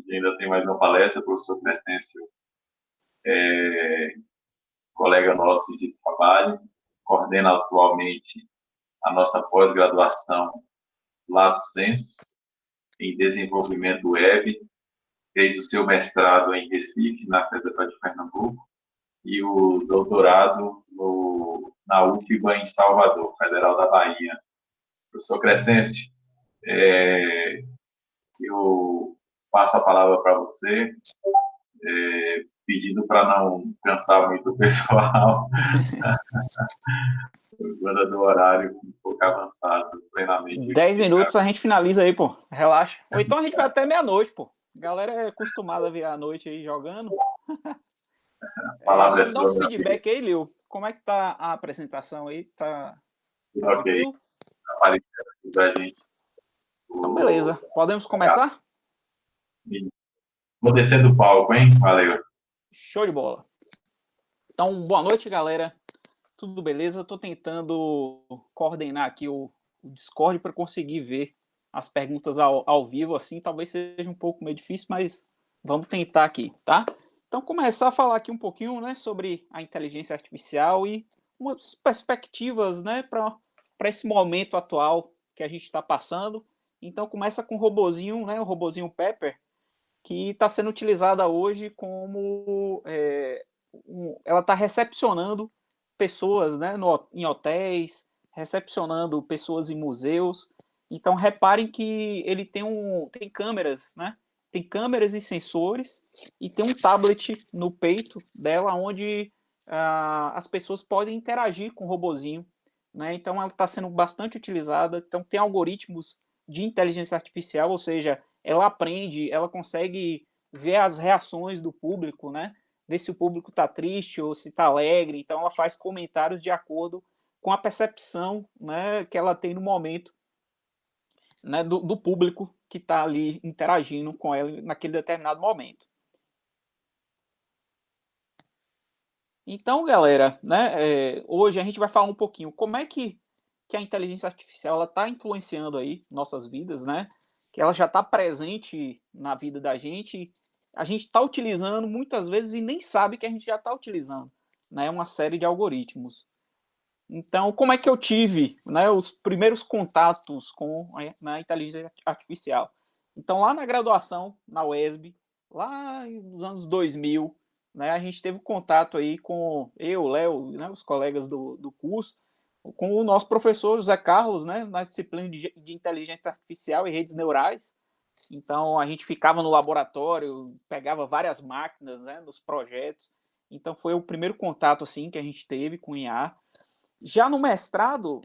E ainda tem mais uma palestra, o professor Crescêncio, colega nosso de trabalho, coordena atualmente a nossa pós-graduação Lato Sensu, em desenvolvimento web, fez o seu mestrado em Recife, na Federal de Pernambuco, e o doutorado na UFBA em Salvador, Federal da Bahia. Professor Crescêncio, eu passo a palavra para você, pedindo para não cansar muito o pessoal, por conta do horário um pouco avançado, plenamente 10 aqui. minutos a gente finaliza aí, pô. Relaxa. Ou então a gente vai até meia-noite, pô. A galera é acostumada a vir à noite aí jogando. A palavra Só é me dá um sua, meu amigo. feedback aí, Lil. Como é que tá a apresentação aí? Tudo Tá ok. tranquilo? Aparecendo aqui para a gente Então, beleza. o... Podemos começar? Vou descer do palco, hein? Valeu. Show de bola. Então, boa noite, galera. Tudo beleza? Eu tô tentando coordenar aqui o Discord para conseguir ver as perguntas ao vivo, assim. Talvez seja um pouco meio difícil, mas vamos tentar aqui, tá? Então, começar a falar aqui um pouquinho, né, sobre a inteligência artificial e umas perspectivas, né, para esse momento atual que a gente está passando. Então, começa com o robozinho, né, o robozinho Pepper, que está sendo utilizada hoje como ela está recepcionando pessoas, né, em hotéis, recepcionando pessoas em museus. Então reparem que ele tem câmeras, né? Tem câmeras e sensores e tem um tablet no peito dela onde as pessoas podem interagir com o robozinho, né? Então ela está sendo bastante utilizada. Então tem algoritmos de inteligência artificial, ou seja, ela aprende, ela consegue ver as reações do público, né? Ver se o público está triste ou se está alegre. Então, ela faz comentários de acordo com a percepção, né, que ela tem no momento, né, do público que está ali interagindo com ela naquele determinado momento. Então, galera, né, hoje a gente vai falar um pouquinho como é que a inteligência artificial está influenciando aí nossas vidas, né? Que ela já está presente na vida da gente. A gente está utilizando muitas vezes e nem sabe que a gente já está utilizando, né? Uma série de algoritmos. Então, como é que eu tive, né, os primeiros contatos com a inteligência artificial? Então, lá na graduação, na UESB, lá nos anos 2000, né, a gente teve contato aí com eu, Léo, né, os colegas do curso, com o nosso professor José Carlos, né, na disciplina de inteligência artificial e redes neurais. Então, a gente ficava no laboratório, pegava várias máquinas, né, nos projetos. Então, foi o primeiro contato assim que a gente teve com IA. Já no mestrado,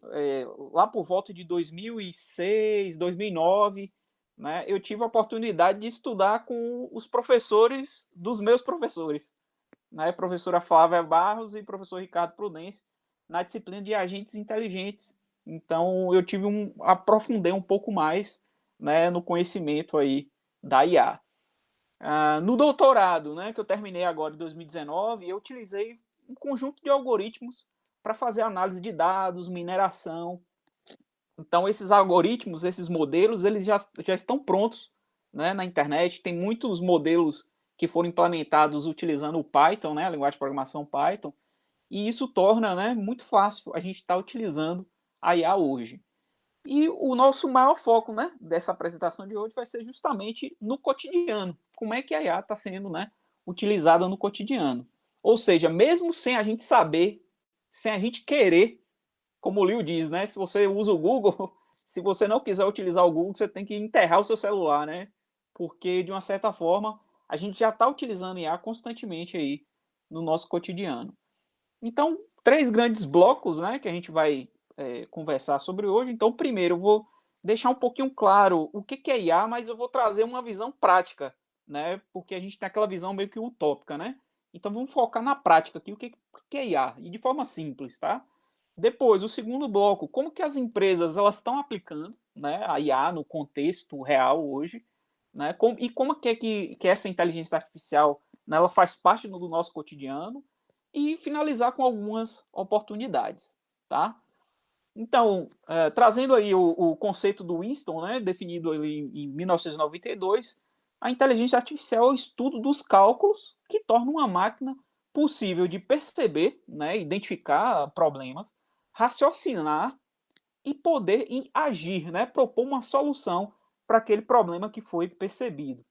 lá por volta de 2006, 2009, né, eu tive a oportunidade de estudar com os professores dos meus professores, né, professora Flávia Barros e professor Ricardo Prudêncio, na disciplina de agentes inteligentes. Então, eu aprofundei um pouco mais, né, no conhecimento aí da IA. No doutorado, né, que eu terminei agora em 2019, eu utilizei um conjunto de algoritmos para fazer análise de dados, mineração. Então, esses algoritmos, esses modelos, eles já estão prontos, né, na internet. Tem muitos modelos que foram implementados utilizando o Python, né, a linguagem de programação Python, e isso torna, né, muito fácil a gente estar utilizando a IA hoje. E o nosso maior foco, né, dessa apresentação de hoje vai ser justamente no cotidiano. Como é que a IA está sendo, né, utilizada no cotidiano? Ou seja, mesmo sem a gente saber, sem a gente querer, como o Liu diz, né, se você usa o Google, se você não quiser utilizar o Google, você tem que enterrar o seu celular, né? Porque, de uma certa forma, a gente já está utilizando IA constantemente aí no nosso cotidiano. Então, três grandes blocos, né, que a gente vai conversar sobre hoje. Então, primeiro, eu vou deixar um pouquinho claro o que é IA, mas eu vou trazer uma visão prática, né, porque a gente tem aquela visão meio que utópica, né? Então, vamos focar na prática aqui, o que é IA, e de forma simples, tá? Depois, o segundo bloco, como que as empresas elas estão aplicando, né, a IA no contexto real hoje, né, e como que, que essa inteligência artificial, né, ela faz parte do nosso cotidiano, e finalizar com algumas oportunidades, tá? Então, trazendo aí o conceito do Winston, né, definido ali em 1992, A inteligência artificial é o estudo dos cálculos que tornam uma máquina possível de perceber, né, identificar problemas, raciocinar e poder agir, né, propor uma solução para aquele problema que foi percebido.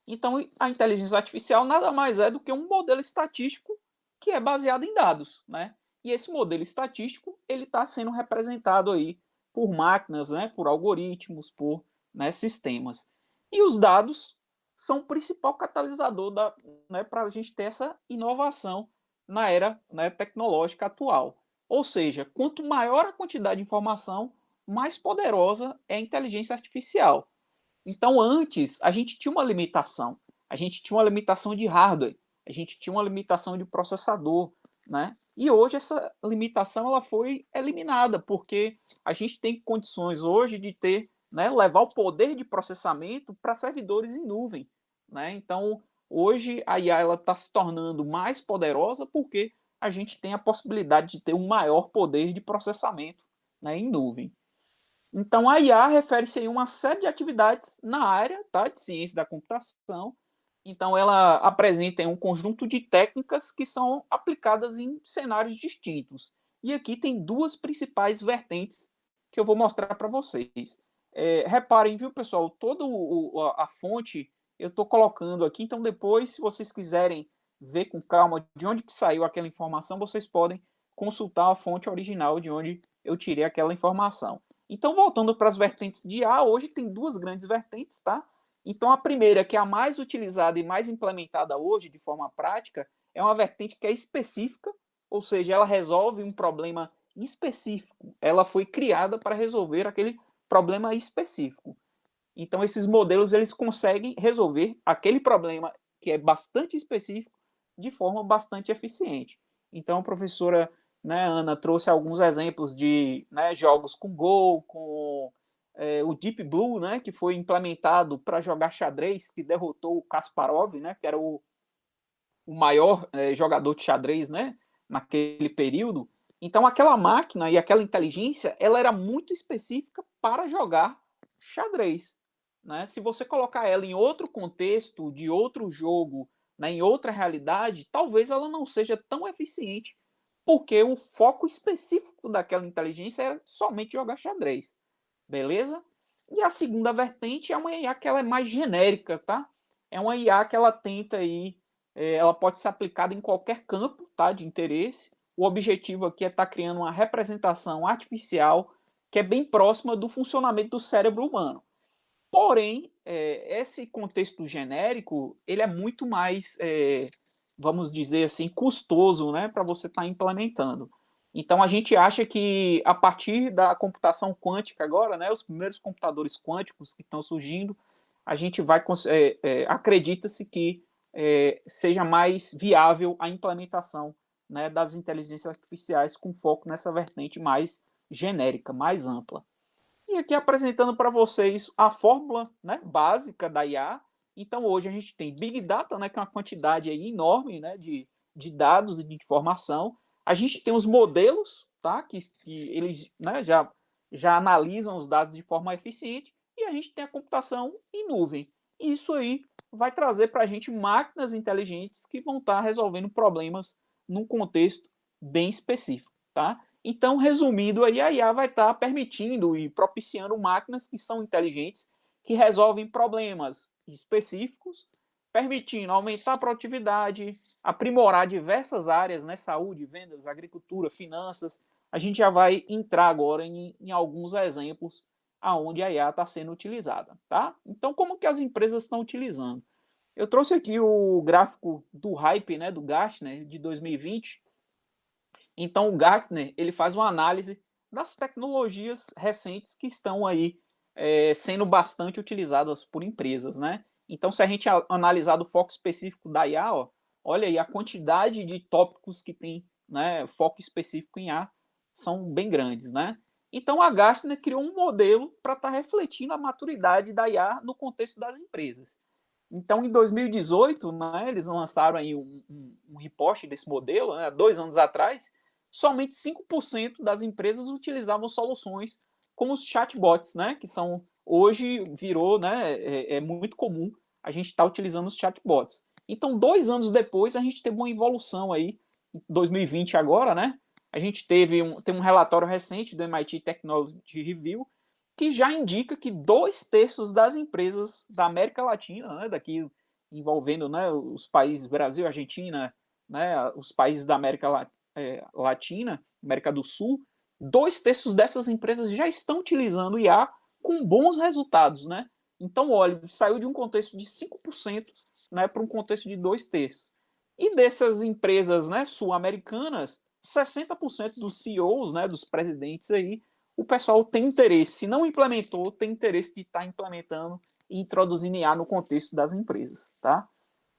Então, a inteligência artificial nada mais é do que um modelo estatístico que é baseado em dados, né? E esse modelo estatístico ele está sendo representado aí por máquinas, né, por algoritmos, por, né, sistemas. E os dados são o principal catalisador né, para a gente ter essa inovação na era, né, tecnológica atual. Ou seja, quanto maior a quantidade de informação, mais poderosa é a inteligência artificial. Então, antes, a gente tinha uma limitação. A gente tinha uma limitação de hardware, a gente tinha uma limitação de processador, né? E hoje essa limitação ela foi eliminada, porque a gente tem condições hoje de ter, né, levar o poder de processamento para servidores em nuvem, né? Então, hoje a IA ela está se tornando mais poderosa porque a gente tem a possibilidade de ter um maior poder de processamento, né, em nuvem. Então, a IA refere-se a uma série de atividades na área, tá, de ciência da computação. Então, ela apresenta um conjunto de técnicas que são aplicadas em cenários distintos. E aqui tem duas principais vertentes que eu vou mostrar para vocês. Reparem, viu, pessoal, toda a fonte eu estou colocando aqui. Então, depois, se vocês quiserem ver com calma de onde que saiu aquela informação, vocês podem consultar a fonte original de onde eu tirei aquela informação. Então, voltando para as vertentes de IA, hoje tem duas grandes vertentes, tá? Então, a primeira, que é a mais utilizada e mais implementada hoje de forma prática, é uma vertente que é específica, ou seja, ela resolve um problema específico. Ela foi criada para resolver aquele problema específico. Então, esses modelos eles conseguem resolver aquele problema que é bastante específico de forma bastante eficiente. Então, a professora, né, Ana trouxe alguns exemplos de, né, jogos com Go, com o Deep Blue, né, que foi implementado para jogar xadrez, que derrotou o Kasparov, né, que era o maior jogador de xadrez, né, naquele período. Então, aquela máquina e aquela inteligência, ela era muito específica para jogar xadrez. Né? Se você colocar ela em outro contexto, de outro jogo, né, em outra realidade, talvez ela não seja tão eficiente, porque o foco específico daquela inteligência era somente jogar xadrez. Beleza? E a segunda vertente é uma IA que ela é mais genérica, tá? É uma IA que ela tenta aí, ela pode ser aplicada em qualquer campo, tá, de interesse. O objetivo aqui é estar criando uma representação artificial que é bem próxima do funcionamento do cérebro humano. Porém, esse contexto genérico, ele é muito mais, vamos dizer assim, custoso, né, para você estar implementando. Então, a gente acha que a partir da computação quântica agora, né, os primeiros computadores quânticos que estão surgindo, a gente vai, acredita-se que seja mais viável a implementação, né, das inteligências artificiais com foco nessa vertente mais genérica, mais ampla. E aqui apresentando para vocês a fórmula, né, básica da IA. Então, hoje a gente tem Big Data, né, que é uma quantidade aí enorme, né, de dados e de informação. A gente tem os modelos, tá, que eles, né, já analisam os dados de forma eficiente. E a gente tem a computação em nuvem. E isso aí vai trazer para a gente máquinas inteligentes que vão estar resolvendo problemas num contexto bem específico. Tá? Então, resumindo, aí, a IA vai estar permitindo e propiciando máquinas que são inteligentes, que resolvem problemas específicos, permitindo aumentar a produtividade, aprimorar diversas áreas, né? Saúde, vendas, agricultura, finanças. A gente já vai entrar agora em alguns exemplos aonde a IA está sendo utilizada, tá? Então, como que as empresas estão utilizando? Eu trouxe aqui o gráfico do hype, né, do Gartner, de 2020. Então, o Gartner ele faz uma análise das tecnologias recentes que estão aí sendo bastante utilizadas por empresas, né? Então, se a gente analisar do foco específico da IA, ó, olha aí a quantidade de tópicos que tem, né, foco específico em IA são bem grandes, né? Então, a Gartner criou um modelo para estar refletindo a maturidade da IA no contexto das empresas. Então, em 2018, né, eles lançaram aí um report desse modelo, né, 2 anos atrás, somente 5% das empresas utilizavam soluções como os chatbots, né, que são hoje virou, né, é muito comum a gente estar utilizando os chatbots. Então, 2 anos depois, a gente teve uma evolução aí, em 2020 agora, né? A gente tem um relatório recente do MIT Technology Review que já indica que 2/3 das empresas da América Latina, né, daqui envolvendo, né, os países Brasil, Argentina, né, os países da América Latina, América do Sul, 2/3 dessas empresas já estão utilizando IA com bons resultados, né? Então, olha, saiu de um contexto de 5%, né, para um contexto de 2/3. E dessas empresas, né, sul-americanas, 60% dos CEOs, né, dos presidentes aí, o pessoal tem interesse, se não implementou, tem interesse de estar implementando e introduzindo IA no contexto das empresas, tá?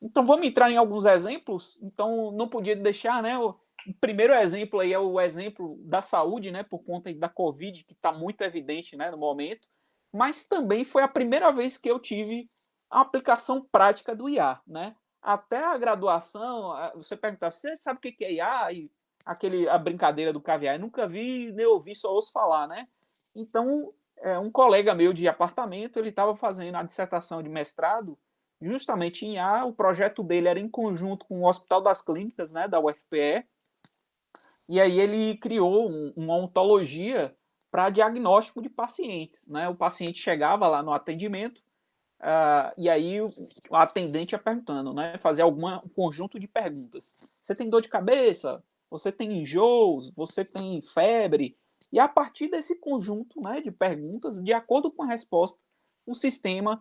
Então vamos entrar em alguns exemplos. Então não podia deixar, né? O primeiro exemplo aí é o exemplo da saúde, né? Por conta da Covid, que está muito evidente, né? No momento. Mas também foi a primeira vez que eu tive a aplicação prática do IA, né? Até a graduação, você perguntava, você sabe o que é IA? E a brincadeira do caviar, eu nunca vi nem ouvi, só ouço falar, né? Então, um colega meu de apartamento, ele estava fazendo a dissertação de mestrado justamente em IA. O projeto dele era em conjunto com o Hospital das Clínicas, né, da UFPE, e aí ele criou uma ontologia para diagnóstico de pacientes, né? O paciente chegava lá no atendimento, e aí o atendente ia perguntando, né? Fazer um conjunto de perguntas. Você tem dor de cabeça? Você tem enjoos? Você tem febre? E a partir desse conjunto, né, de perguntas, de acordo com a resposta, o sistema,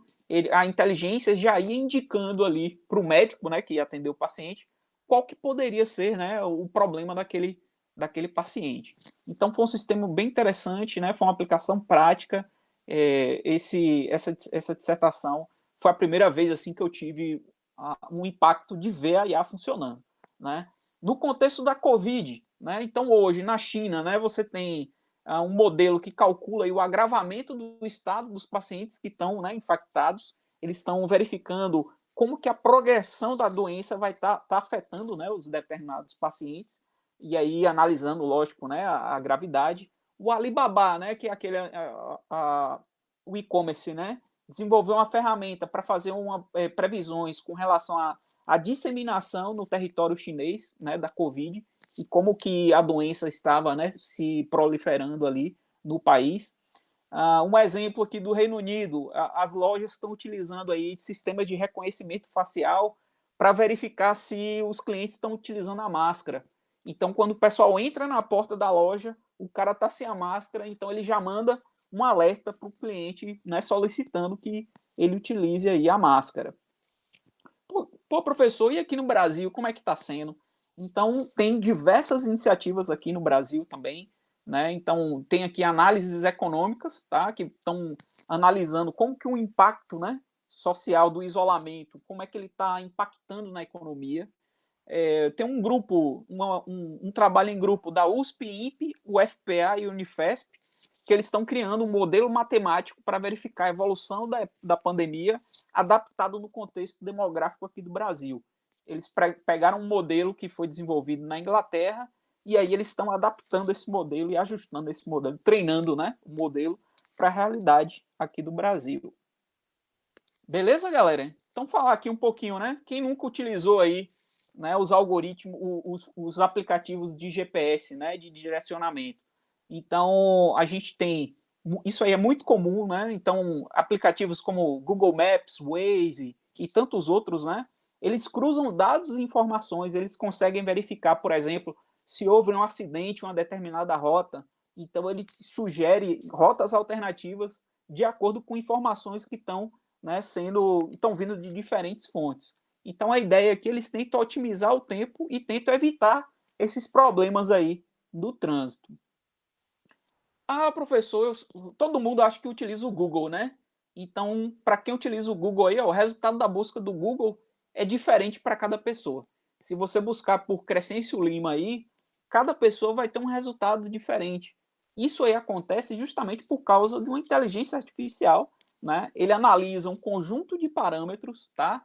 a inteligência já ia indicando ali para o médico, né, que atendeu o paciente, qual que poderia ser, né, o problema daquele paciente. Então foi um sistema bem interessante, né? Foi uma aplicação prática. Essa dissertação foi a primeira vez assim que eu tive um impacto de ver a IA funcionando, né? No contexto da Covid, né? Então hoje na China, né, você tem um modelo que calcula aí o agravamento do estado dos pacientes que estão, né, infectados. Eles estão verificando como que a progressão da doença vai estar afetando, né, os determinados pacientes, e aí analisando, lógico, né, a gravidade. O Alibaba, né, que é aquele o e-commerce, né, desenvolveu uma ferramenta para fazer previsões com relação à disseminação no território chinês, né, da Covid, e como que a doença estava, né, se proliferando ali no país. Um exemplo aqui do Reino Unido, as lojas estão utilizando aí sistemas de reconhecimento facial para verificar se os clientes estão utilizando a máscara. Então, quando o pessoal entra na porta da loja, o cara está sem a máscara, então ele já manda um alerta para o cliente, né, solicitando que ele utilize aí a máscara. Pô, professor, e aqui no Brasil, como é que está sendo? Então, tem diversas iniciativas aqui no Brasil também, né? Então, tem aqui análises econômicas, tá? Que estão analisando como que o impacto, né, social do isolamento, como é que ele está impactando na economia. Tem um grupo, um trabalho em grupo da USP, INPE, UFPA e Unifesp, que eles estão criando um modelo matemático para verificar a evolução da pandemia adaptado no contexto demográfico aqui do Brasil. Eles pegaram um modelo que foi desenvolvido na Inglaterra e aí eles estão adaptando esse modelo e ajustando esse modelo, treinando, né, o modelo para a realidade aqui do Brasil. Beleza, galera? Então falar aqui um pouquinho, né? Quem nunca utilizou aí, né, os algoritmos, os aplicativos de GPS, né, de direcionamento. Então, a gente tem, isso aí é muito comum, né? Então, aplicativos como Google Maps, Waze e tantos outros, né? Eles cruzam dados e informações, eles conseguem verificar, por exemplo, se houve um acidente em uma determinada rota. Então, ele sugere rotas alternativas de acordo com informações que estão vindo de diferentes fontes. Então, a ideia é que eles tentam otimizar o tempo e tentam evitar esses problemas aí do trânsito. Professor, todo mundo acha que utiliza o Google, né? Então, para quem utiliza o Google aí, o resultado da busca do Google é diferente para cada pessoa. Se você buscar por Crescêncio Lima aí, cada pessoa vai ter um resultado diferente. Isso aí acontece justamente por causa de uma inteligência artificial, né? Ele analisa um conjunto de parâmetros, tá?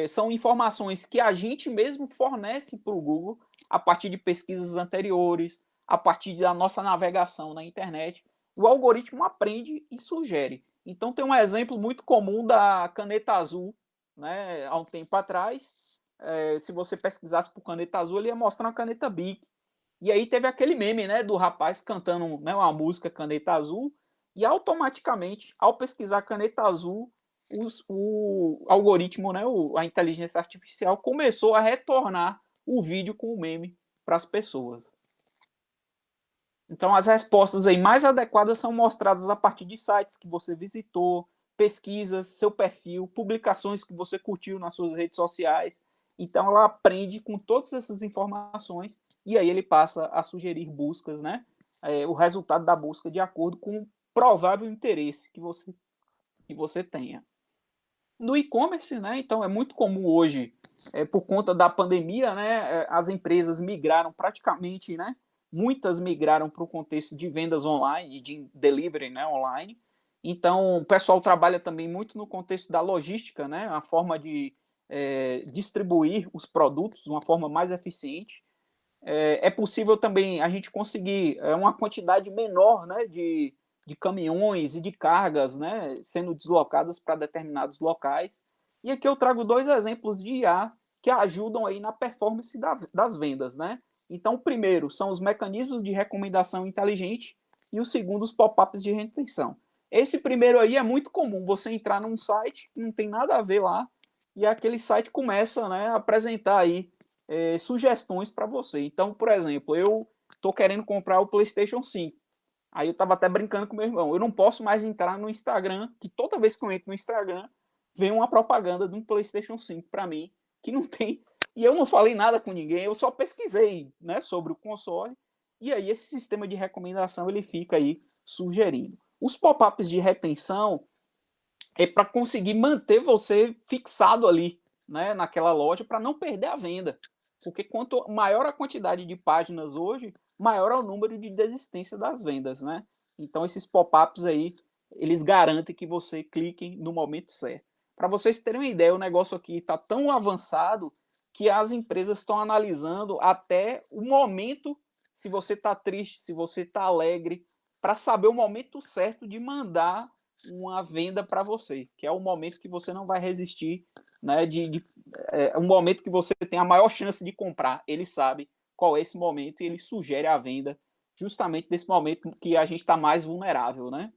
São informações que a gente mesmo fornece para o Google a partir de pesquisas anteriores, a partir da nossa navegação na internet. O algoritmo aprende e sugere. Então tem um exemplo muito comum da caneta azul, né? Há um tempo atrás, se você pesquisasse por caneta azul, ele ia mostrar uma caneta Bic. E aí teve aquele meme, né, do rapaz cantando, né, uma música Caneta Azul, e automaticamente, ao pesquisar Caneta Azul, o algoritmo, né, a inteligência artificial começou a retornar o vídeo com o meme para as pessoas. Então as respostas aí mais adequadas são mostradas a partir de sites que você visitou, pesquisas, seu perfil, publicações que você curtiu nas suas redes sociais. Então ela aprende com todas essas informações e aí ele passa a sugerir buscas, né? O resultado da busca de acordo com o provável interesse que você tenha. No e-commerce, né? Então é muito comum hoje, por conta da pandemia, né? As empresas migraram praticamente, né? Muitas migraram para o contexto de vendas online, de delivery, né? Online. Então o pessoal trabalha também muito no contexto da logística, né? A forma de distribuir os produtos de uma forma mais eficiente. É possível também a gente conseguir uma quantidade menor, né, de caminhões e de cargas, né, sendo deslocadas para determinados locais. E aqui eu trago dois exemplos de IA que ajudam aí na performance das vendas, né? Então, o primeiro são os mecanismos de recomendação inteligente e o segundo, os pop-ups de retenção. Esse primeiro aí é muito comum, você entrar num site, não tem nada a ver lá, e aquele site começa, né, a apresentar aí sugestões para você. Então, por exemplo, eu estou querendo comprar o PlayStation 5. Aí eu estava até brincando com meu irmão. Eu não posso mais entrar no Instagram, que toda vez que eu entro no Instagram, vem uma propaganda de um PlayStation 5 para mim, que não tem. E eu não falei nada com ninguém, eu só pesquisei, né, sobre o console. E aí esse sistema de recomendação ele fica aí sugerindo. Os pop-ups de retenção é para conseguir manter você fixado ali, né, naquela loja, para não perder a venda. Porque quanto maior a quantidade de páginas hoje, maior é o número de desistência das vendas, né? Então esses pop-ups aí, eles garantem que você clique no momento certo. Para vocês terem uma ideia, o negócio aqui está tão avançado que as empresas estão analisando até o momento, se você está triste, se você está alegre, para saber o momento certo de mandar uma venda para você, que é o momento que você não vai resistir, né? Um momento que você tem a maior chance de comprar. Ele sabe qual é esse momento e ele sugere a venda justamente nesse momento que a gente está mais vulnerável, né?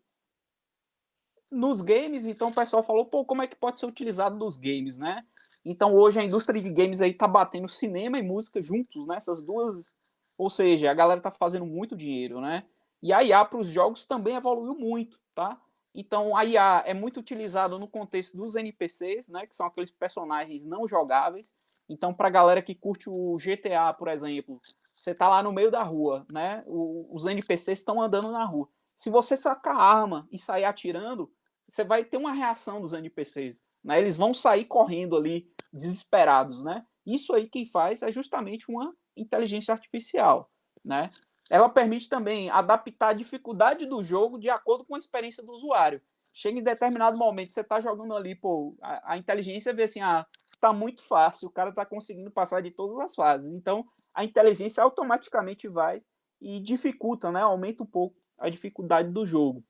Nos games, então o pessoal falou, pô, como é que pode ser utilizado nos games, né? Então hoje a indústria de games aí tá batendo cinema e música juntos, né? Essas duas, ou seja, a galera tá fazendo muito dinheiro, né? E a IA para os jogos também evoluiu muito, tá? Então a IA é muito utilizada no contexto dos NPCs, né? Que são aqueles personagens não jogáveis. Então para a galera que curte o GTA, por exemplo, você tá lá no meio da rua, né? Os NPCs estão andando na rua. Se você sacar a arma e sair atirando, você vai ter uma reação dos NPCs, né? Eles vão sair correndo ali, desesperados, né? Isso aí quem faz é justamente uma inteligência artificial, né? Ela permite também adaptar a dificuldade do jogo de acordo com a experiência do usuário. Chega em determinado momento, você está jogando ali, pô, a inteligência vê assim, tá muito fácil, o cara tá conseguindo passar de todas as fases. Então, a inteligência automaticamente vai e dificulta, né? Aumenta um pouco a dificuldade do jogo.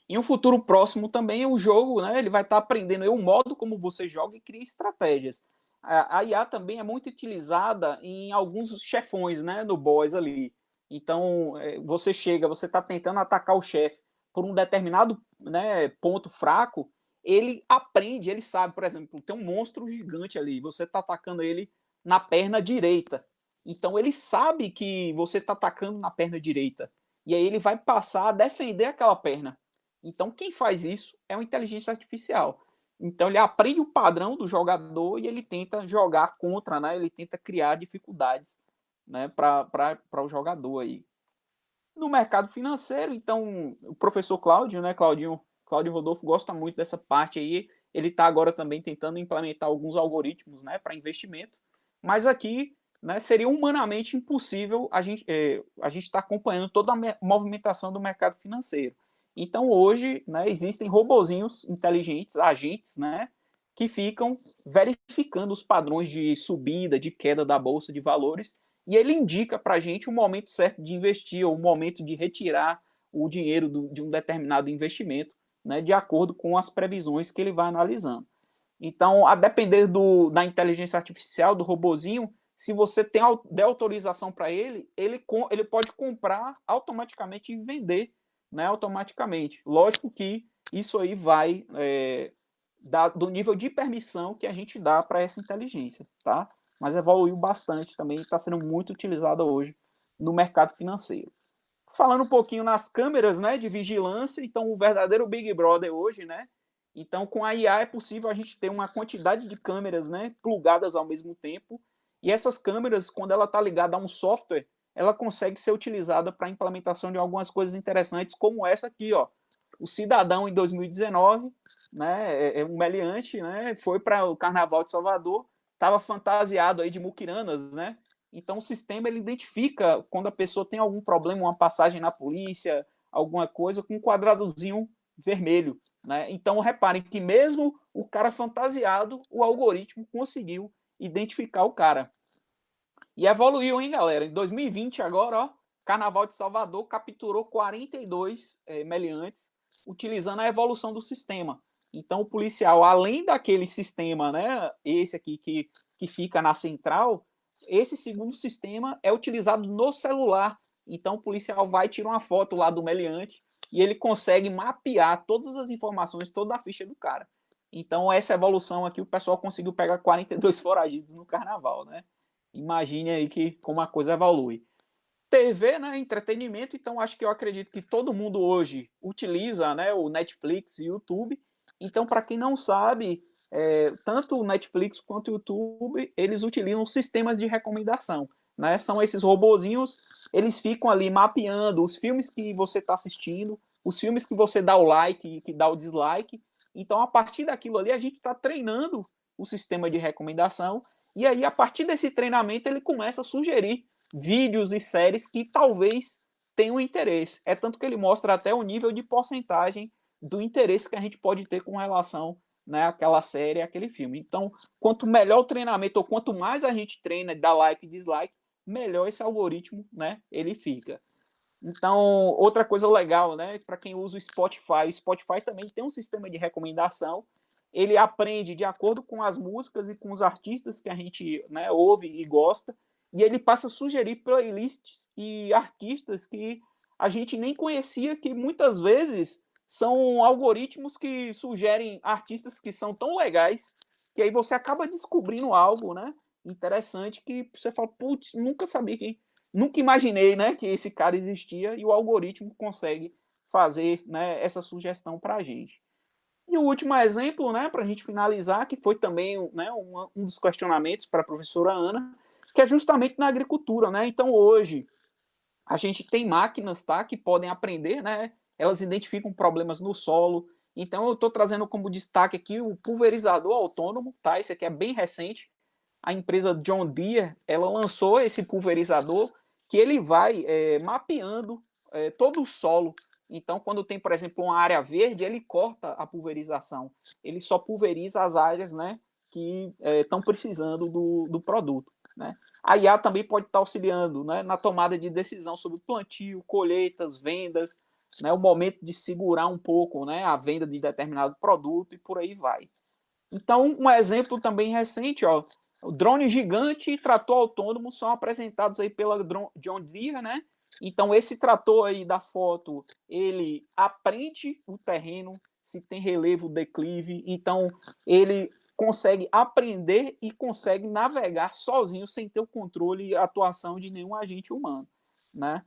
Em um futuro próximo também o jogo, né, ele vai estar aprendendo o modo como você joga e cria estratégias. A IA também é muito utilizada em alguns chefões, né, no boss ali. Então, você chega, você está tentando atacar o chefe por um determinado, né, ponto fraco, ele aprende, ele sabe, por exemplo, tem um monstro gigante ali, você está atacando ele na perna direita. Então, ele sabe que você está atacando na perna direita. E aí ele vai passar a defender aquela perna. Então, quem faz isso é uma inteligência artificial. Então, ele aprende o padrão do jogador e ele tenta jogar contra, né? Ele tenta criar dificuldades, né, para o jogador aí. No mercado financeiro, então, o professor Cláudio, né, Cláudio Rodolfo gosta muito dessa parte aí. Ele está agora também tentando implementar alguns algoritmos, né, para investimento. Mas aqui, né, seria humanamente impossível a gente estar acompanhando toda a movimentação do mercado financeiro. Então, hoje, né, existem robozinhos inteligentes, agentes, né, que ficam verificando os padrões de subida, de queda da bolsa de valores, e ele indica para a gente o momento certo de investir ou o momento de retirar o dinheiro de um determinado investimento né, de acordo com as previsões que ele vai analisando. Então, a depender da inteligência artificial, do robozinho, se você der autorização para ele pode comprar automaticamente e vender, né, automaticamente. Lógico que isso aí vai do nível de permissão que a gente dá para essa inteligência, tá? Mas evoluiu bastante também, está sendo muito utilizada hoje no mercado financeiro. Falando um pouquinho nas câmeras, né, de vigilância, então o verdadeiro Big Brother hoje, né? Então com a IA é possível a gente ter uma quantidade de câmeras, né, plugadas ao mesmo tempo, e essas câmeras, quando ela está ligada a um software, ela consegue ser utilizada para a implementação de algumas coisas interessantes, como essa aqui, ó. O cidadão em 2019, né, um meliante, né, foi para o Carnaval de Salvador, estava fantasiado aí de muquiranas, né? Então o sistema ele identifica quando a pessoa tem algum problema, uma passagem na polícia, alguma coisa, com um quadradozinho vermelho, né? Então reparem que mesmo o cara fantasiado, o algoritmo conseguiu identificar o cara. E evoluiu, hein, galera? Em 2020 agora, ó, Carnaval de Salvador capturou 42 meliantes utilizando a evolução do sistema. Então o policial, além daquele sistema, né, esse aqui que fica na central, esse segundo sistema é utilizado no celular. Então o policial vai tirar uma foto lá do meliante e ele consegue mapear todas as informações, toda a ficha do cara. Então essa evolução aqui, o pessoal conseguiu pegar 42 foragidos no carnaval, né? Imagine aí como a coisa evolui. TV, né, entretenimento, então eu acredito que todo mundo hoje utiliza, né, o Netflix e o YouTube. Então, para quem não sabe, tanto o Netflix quanto o YouTube, eles utilizam sistemas de recomendação, né? São esses robozinhos, eles ficam ali mapeando os filmes que você está assistindo, os filmes que você dá o like e que dá o dislike. Então, a partir daquilo ali, a gente está treinando o sistema de recomendação e aí, a partir desse treinamento, ele começa a sugerir vídeos e séries que talvez tenham interesse. É tanto que ele mostra até o nível de porcentagem do interesse que a gente pode ter com relação, né, àquela série, àquele filme. Então, quanto melhor o treinamento, ou quanto mais a gente treina, dá like e dislike, melhor esse algoritmo, né, ele fica. Então, outra coisa legal, né, para quem usa o Spotify também tem um sistema de recomendação. Ele aprende de acordo com as músicas e com os artistas que a gente, né, ouve e gosta, e ele passa a sugerir playlists e artistas que a gente nem conhecia, que muitas vezes são algoritmos que sugerem artistas que são tão legais que aí você acaba descobrindo algo, né, interessante que você fala, putz, nunca sabia que nunca imaginei, né, que esse cara existia e o algoritmo consegue fazer, né, essa sugestão para a gente. E o último exemplo, né, para a gente finalizar, que foi também, né, um dos questionamentos para a professora Ana, que é justamente na agricultura, né? Então hoje a gente tem máquinas, tá, que podem aprender, né? Elas identificam problemas no solo. Então eu estou trazendo como destaque aqui o pulverizador autônomo, tá? Esse aqui é bem recente. A empresa John Deere, ela lançou esse pulverizador que ele vai mapeando todo o solo. Então, quando tem, por exemplo, uma área verde, ele corta a pulverização. Ele só pulveriza as áreas, né, que estão precisando do produto, né? A IA também pode estar auxiliando, né, na tomada de decisão sobre plantio, colheitas, vendas, né, o momento de segurar um pouco, né, a venda de determinado produto e por aí vai. Então, um exemplo também recente, ó, o drone gigante e trator autônomo são apresentados aí pela John Deere, né? Então, esse trator aí da foto, ele aprende o terreno, se tem relevo, declive, então ele consegue aprender e consegue navegar sozinho, sem ter o controle e atuação de nenhum agente humano, né?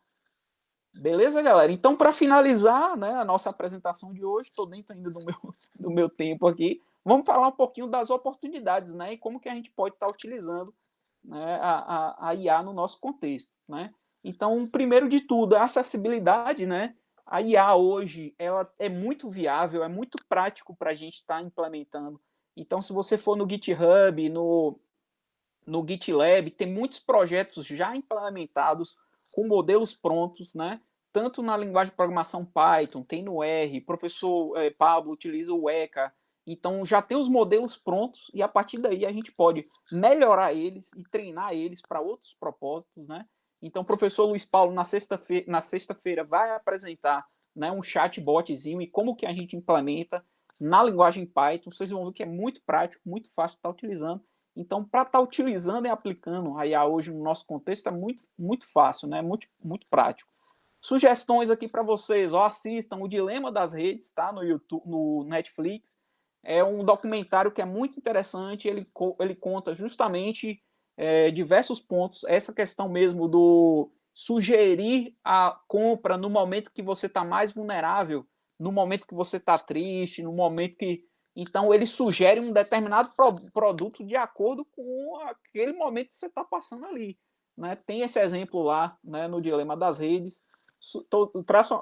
Beleza, galera? Então, para finalizar, né, a nossa apresentação de hoje, estou dentro ainda do meu tempo aqui, vamos falar um pouquinho das oportunidades, né, e como que a gente pode estar utilizando, né, a IA no nosso contexto, né? Então, primeiro de tudo, a acessibilidade, né? A IA hoje, ela é muito viável, é muito prático para a gente estar implementando. Então, se você for no GitHub, no GitLab, tem muitos projetos já implementados com modelos prontos, né? Tanto na linguagem de programação Python, tem no R, o professor Pablo utiliza o ECA, então já tem os modelos prontos e a partir daí a gente pode melhorar eles e treinar eles para outros propósitos, né? Então o professor Luiz Paulo na sexta-feira vai apresentar né, um chatbotzinho e como que a gente implementa na linguagem Python. Vocês vão ver que é muito prático, muito fácil de estar utilizando. Então, para estar utilizando e aplicando a IA hoje no nosso contexto é muito, muito fácil, né? Muito, muito prático. Sugestões aqui para vocês, ó, assistam O Dilema das Redes, tá? No YouTube, no Netflix. É um documentário que é muito interessante, ele conta justamente diversos pontos, essa questão mesmo do sugerir a compra no momento que você está mais vulnerável, no momento que você está triste, no momento que... Então, ele sugere um determinado produto de acordo com aquele momento que você está passando ali. Né? Tem esse exemplo lá, né, no Dilema das Redes.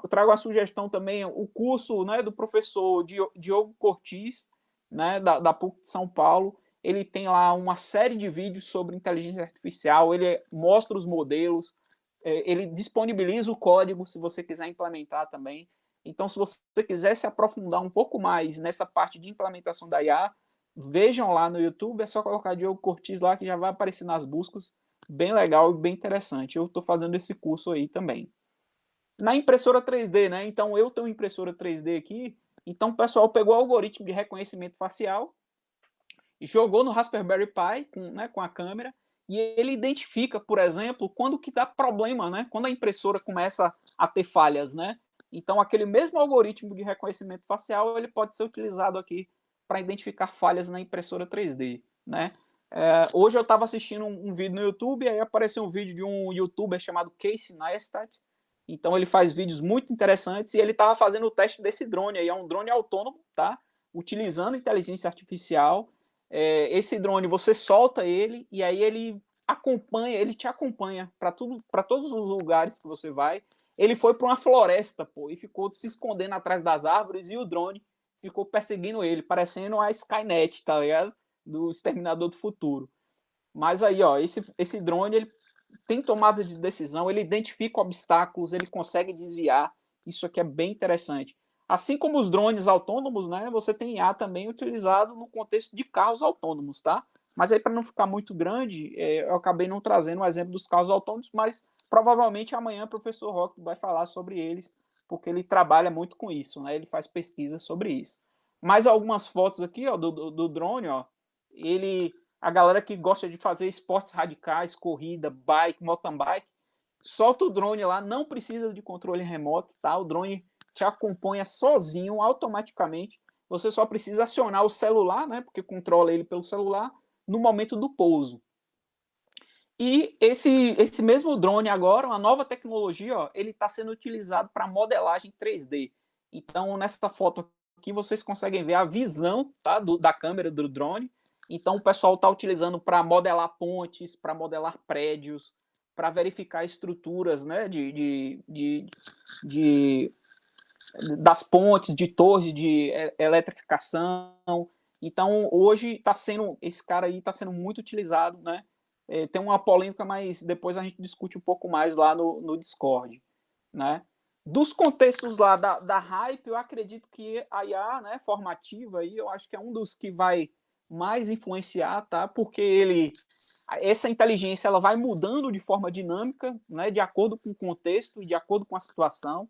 Trago a sugestão também, o curso, né, do professor Diogo Cortis, né, da PUC de São Paulo. Ele tem lá uma série de vídeos sobre inteligência artificial, ele mostra os modelos, ele disponibiliza o código se você quiser implementar também. Então, se você quiser se aprofundar um pouco mais nessa parte de implementação da IA, vejam lá no YouTube, é só colocar Diogo Cortis lá que já vai aparecer nas buscas. Bem legal e bem interessante. Eu estou fazendo esse curso aí também. Na impressora 3D, né? Então, eu tenho impressora 3D aqui, então o pessoal pegou o algoritmo de reconhecimento facial, jogou no Raspberry Pi com a câmera, e ele identifica, por exemplo, quando que dá problema, né? Quando a impressora começa a ter falhas, né? Então, aquele mesmo algoritmo de reconhecimento facial, ele pode ser utilizado aqui para identificar falhas na impressora 3D, né? Hoje eu estava assistindo um vídeo no YouTube, aí apareceu um vídeo de um youtuber chamado Casey Neistat. Então ele faz vídeos muito interessantes e ele estava fazendo o teste desse drone aí, é um drone autônomo, tá? Utilizando inteligência artificial. Esse drone você solta ele e aí ele te acompanha para todos os lugares que você vai. Ele foi para uma floresta, pô, e ficou se escondendo atrás das árvores e o drone ficou perseguindo ele, parecendo a Skynet, tá ligado? Do Exterminador do Futuro. Mas aí, ó, esse drone ele tem tomada de decisão, ele identifica obstáculos, ele consegue desviar. Isso aqui é bem interessante. Assim como os drones autônomos, né, você tem IA também utilizado no contexto de carros autônomos, tá? Mas aí, para não ficar muito grande, eu acabei não trazendo o exemplo dos carros autônomos, mas provavelmente amanhã o professor Roque vai falar sobre eles, porque ele trabalha muito com isso, né? Ele faz pesquisa sobre isso. Mais algumas fotos aqui, ó, do drone, ó. A galera que gosta de fazer esportes radicais, corrida, bike, mountain bike, solta o drone lá, não precisa de controle remoto, tá? O drone te acompanha sozinho, automaticamente. Você só precisa acionar o celular, né? Porque controla ele pelo celular no momento do pouso. E esse mesmo drone agora, uma nova tecnologia, ó, ele está sendo utilizado para modelagem 3D. Então, nessa foto aqui, vocês conseguem ver a visão, tá, da câmera do drone. Então, o pessoal está utilizando para modelar pontes, para modelar prédios, para verificar estruturas, né, das pontes, de torres de eletrificação. Então, hoje esse cara aí está sendo muito utilizado, né? Tem uma polêmica, mas depois a gente discute um pouco mais lá no Discord, né? Dos contextos lá da hype, eu acredito que a IA, né, formativa aí, eu acho que é um dos que vai mais influenciar, tá? Porque essa inteligência ela vai mudando de forma dinâmica, né, de acordo com o contexto e de acordo com a situação.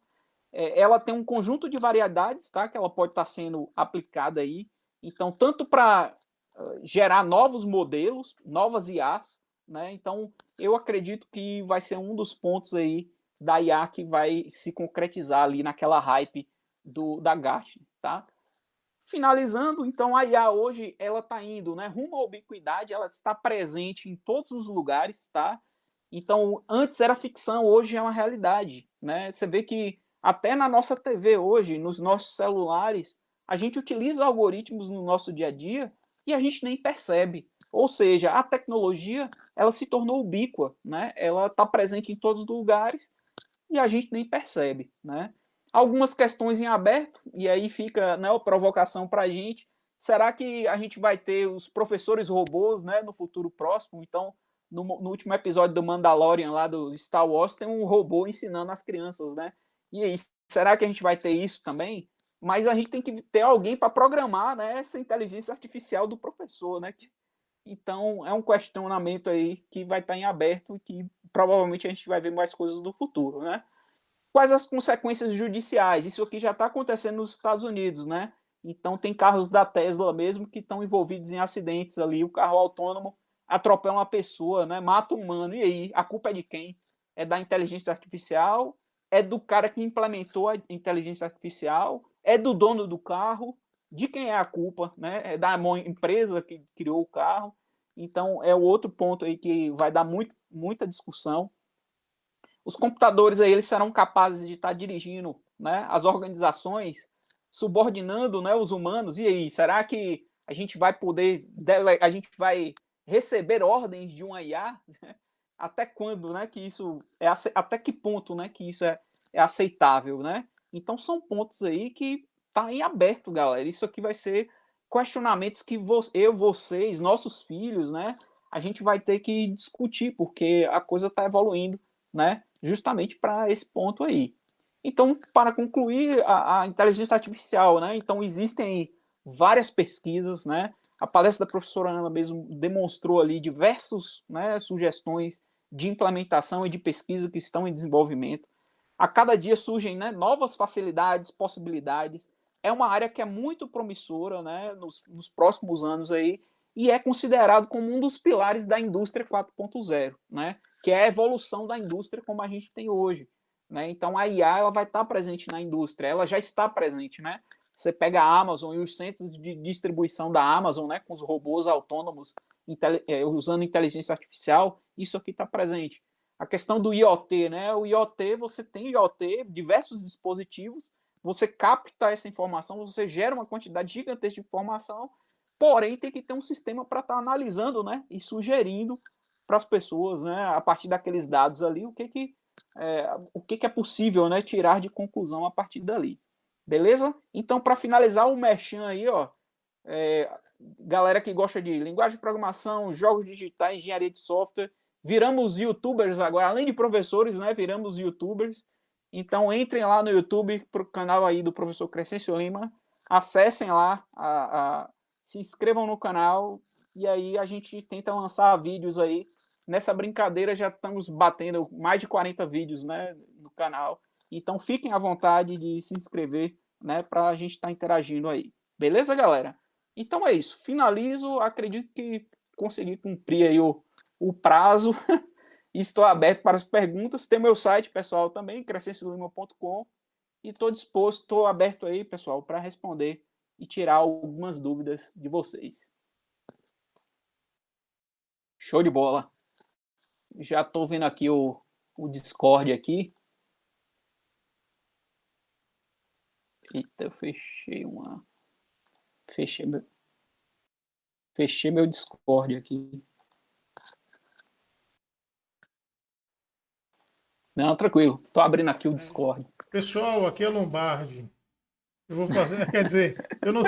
Ela tem um conjunto de variedades, tá, que ela pode estar sendo aplicada aí. Então, tanto para gerar novos modelos, novas IAs, né? Então, eu acredito que vai ser um dos pontos aí da IA que vai se concretizar ali naquela hype da Gartner, tá? Finalizando, então a IA hoje ela está indo, né, rumo à ubiquidade, ela está presente em todos os lugares, tá? Então antes era ficção, hoje é uma realidade, né? Você vê que até na nossa TV hoje, nos nossos celulares, a gente utiliza algoritmos no nosso dia a dia e a gente nem percebe. Ou seja, a tecnologia ela se tornou ubíqua, né? Ela está presente em todos os lugares e a gente nem percebe, né? Algumas questões em aberto, e aí fica, né, a provocação para a gente. Será que a gente vai ter os professores robôs, né, no futuro próximo? Então, no último episódio do Mandalorian, lá do Star Wars, tem um robô ensinando as crianças, né? E aí, será que a gente vai ter isso também? Mas a gente tem que ter alguém para programar, né, essa inteligência artificial do professor, né? Então, é um questionamento aí que vai estar em aberto e que provavelmente a gente vai ver mais coisas do futuro, né? quais as consequências judiciais? Isso aqui já está acontecendo nos Estados Unidos, né? Então tem carros da Tesla mesmo que estão envolvidos em acidentes ali, o carro autônomo atropela uma pessoa, né? Mata um humano. E aí, a culpa é de quem? É da inteligência artificial? É do cara que implementou a inteligência artificial? É do dono do carro? De quem é a culpa, né? É da empresa que criou o carro? Então é o outro ponto aí que vai dar muita discussão. Os computadores aí, eles serão capazes de estar dirigindo, né, as organizações, subordinando, né, os humanos. E aí, será que a gente vai poder, a gente vai receber ordens de uma IA? Até quando, né, que isso é, até que ponto, né, que isso é aceitável, né? Então são pontos aí que tá em aberto, galera. Isso aqui vai ser questionamentos que vocês, nossos filhos, né, a gente vai ter que discutir, porque a coisa está evoluindo, né, justamente para esse ponto aí. Então, para concluir, a inteligência artificial, né, então existem várias pesquisas, né, a palestra da professora Ana mesmo demonstrou ali diversas, né, sugestões de implementação e de pesquisa que estão em desenvolvimento. A cada dia surgem, né, novas facilidades, possibilidades. É uma área que é muito promissora, né, nos próximos anos aí, e é considerado como um dos pilares da indústria 4.0, né, que é a evolução da indústria como a gente tem hoje. Né? Então a IA ela vai estar presente na indústria, ela já está presente. Né? Você pega a Amazon e os centros de distribuição da Amazon, né, com os robôs autônomos usando inteligência artificial, isso aqui está presente. A questão do IoT, né? O IoT, você tem IoT, diversos dispositivos, você capta essa informação, você gera uma quantidade gigantesca de informação, porém tem que ter um sistema para estar analisando, né? E sugerindo para as pessoas, né? A partir daqueles dados ali, o que é possível, né? Tirar de conclusão a partir dali. Beleza? Então, para finalizar o merchan aí, ó, galera que gosta de linguagem de programação, jogos digitais, engenharia de software, viramos youtubers agora, além de professores, né? Viramos youtubers. Então entrem lá no YouTube pro canal aí do professor Crescêncio Lima, acessem lá, se inscrevam no canal e aí a gente tenta lançar vídeos aí. Nessa brincadeira já estamos batendo mais de 40 vídeos, né, no canal. Então fiquem à vontade de se inscrever, né, para a gente estar interagindo aí. Beleza, galera? Então é isso. Finalizo. Acredito que consegui cumprir aí o prazo. Estou aberto para as perguntas. Tem meu site, pessoal, também, crescenciolima.com. E estou disposto, estou aberto aí, pessoal, para responder e tirar algumas dúvidas de vocês. Show de bola. Já estou vendo aqui o Discord aqui. Eita, eu fechei meu Discord aqui. Não, tranquilo. Estou abrindo aqui o Discord. Pessoal, aqui é Lombardi. Eu vou fazer, quer dizer, eu não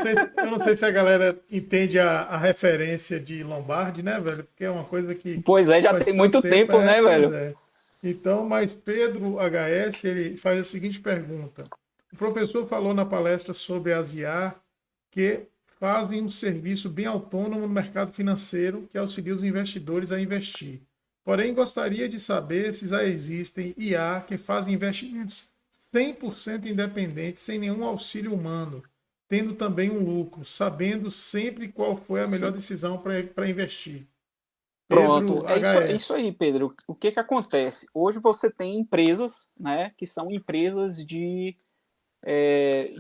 sei se a galera entende a referência de Lombardi, né, velho? Porque é uma coisa que pois é, já tem muito tempo, né, velho? É. Então, mas Pedro HS, ele faz a seguinte pergunta. O professor falou na palestra sobre as IA que fazem um serviço bem autônomo no mercado financeiro que auxilia os investidores a investir. Porém, gostaria de saber se já existem IA que fazem investimentos 100% independentes, sem nenhum auxílio humano, tendo também um lucro, sabendo sempre qual foi a melhor decisão para investir. Pronto, é isso aí, Pedro. O que acontece? Hoje você tem empresas, né, que são empresas de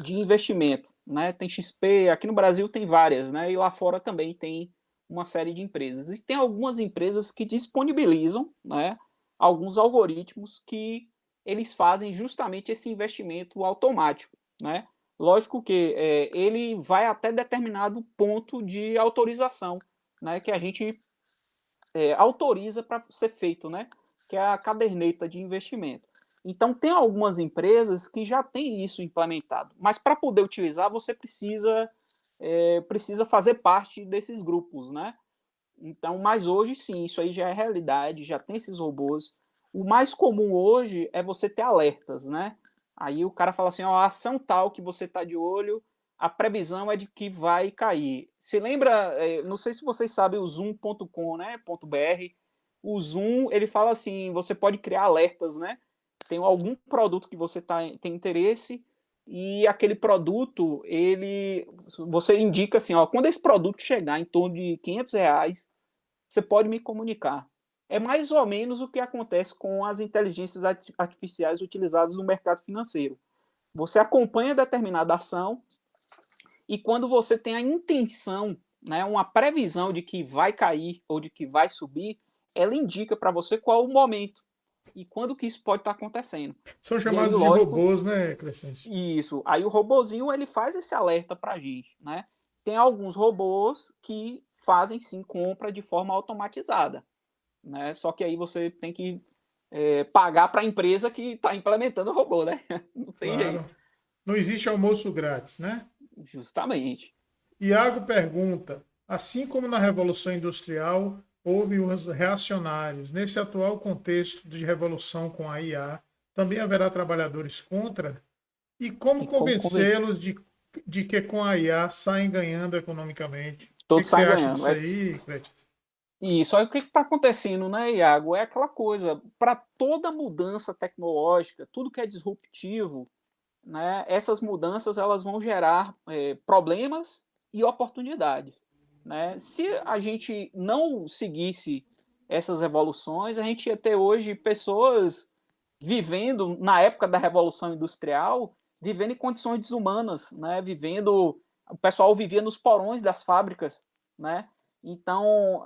investimento, né? Tem XP, aqui no Brasil tem várias, né? E lá fora também tem uma série de empresas. E tem algumas empresas que disponibilizam, né, alguns algoritmos que eles fazem justamente esse investimento automático, né? Lógico que ele vai até determinado ponto de autorização, né? Que a gente autoriza para ser feito, né? Que é a caderneta de investimento. Então, tem algumas empresas que já têm isso implementado, mas para poder utilizar, você precisa fazer parte desses grupos, né? Então, mas hoje sim, isso aí já é realidade, já tem esses robôs. O mais comum hoje é você ter alertas, né? Aí o cara fala assim, ó, a ação tal que você está de olho, a previsão é de que vai cair. Se lembra, não sei se vocês sabem o zoom.com, né, .br, o Zoom, ele fala assim, você pode criar alertas, né? tem algum produto que você tem interesse e aquele produto, você indica assim, ó, quando esse produto chegar em torno de R$ 500, você pode me comunicar. É mais ou menos o que acontece com as inteligências artificiais utilizadas no mercado financeiro. Você acompanha determinada ação e quando você tem a intenção, né, uma previsão de que vai cair ou de que vai subir, ela indica para você qual o momento e quando que isso pode estar acontecendo. São E aí, chamados de lógico, robôs, né, Crescente? isso. Aí o robozinho, ele faz esse alerta para a gente, né? Tem alguns robôs que fazem, sim, compra de forma automatizada, né? Só que aí você tem que pagar para a empresa que está implementando o robô, né? Não tem Claro. jeito. Não existe almoço grátis, né? Justamente. Iago pergunta: assim como na Revolução Industrial houve os reacionários, nesse atual contexto de revolução com a IA, também haverá trabalhadores contra? E como E como convencer? convencê-los de que com a IA saem ganhando economicamente? O que Todos você saem acha ganhando. disso aí, Cletis? Isso. Aí o que está acontecendo, né, Iago? É aquela coisa, para toda mudança tecnológica, tudo que é disruptivo, né, essas mudanças elas vão gerar problemas e oportunidades, né? Se a gente não seguisse essas evoluções, a gente ia ter hoje pessoas vivendo na época da Revolução Industrial, vivendo em condições desumanas, né? O pessoal vivia nos porões das fábricas, né? Então,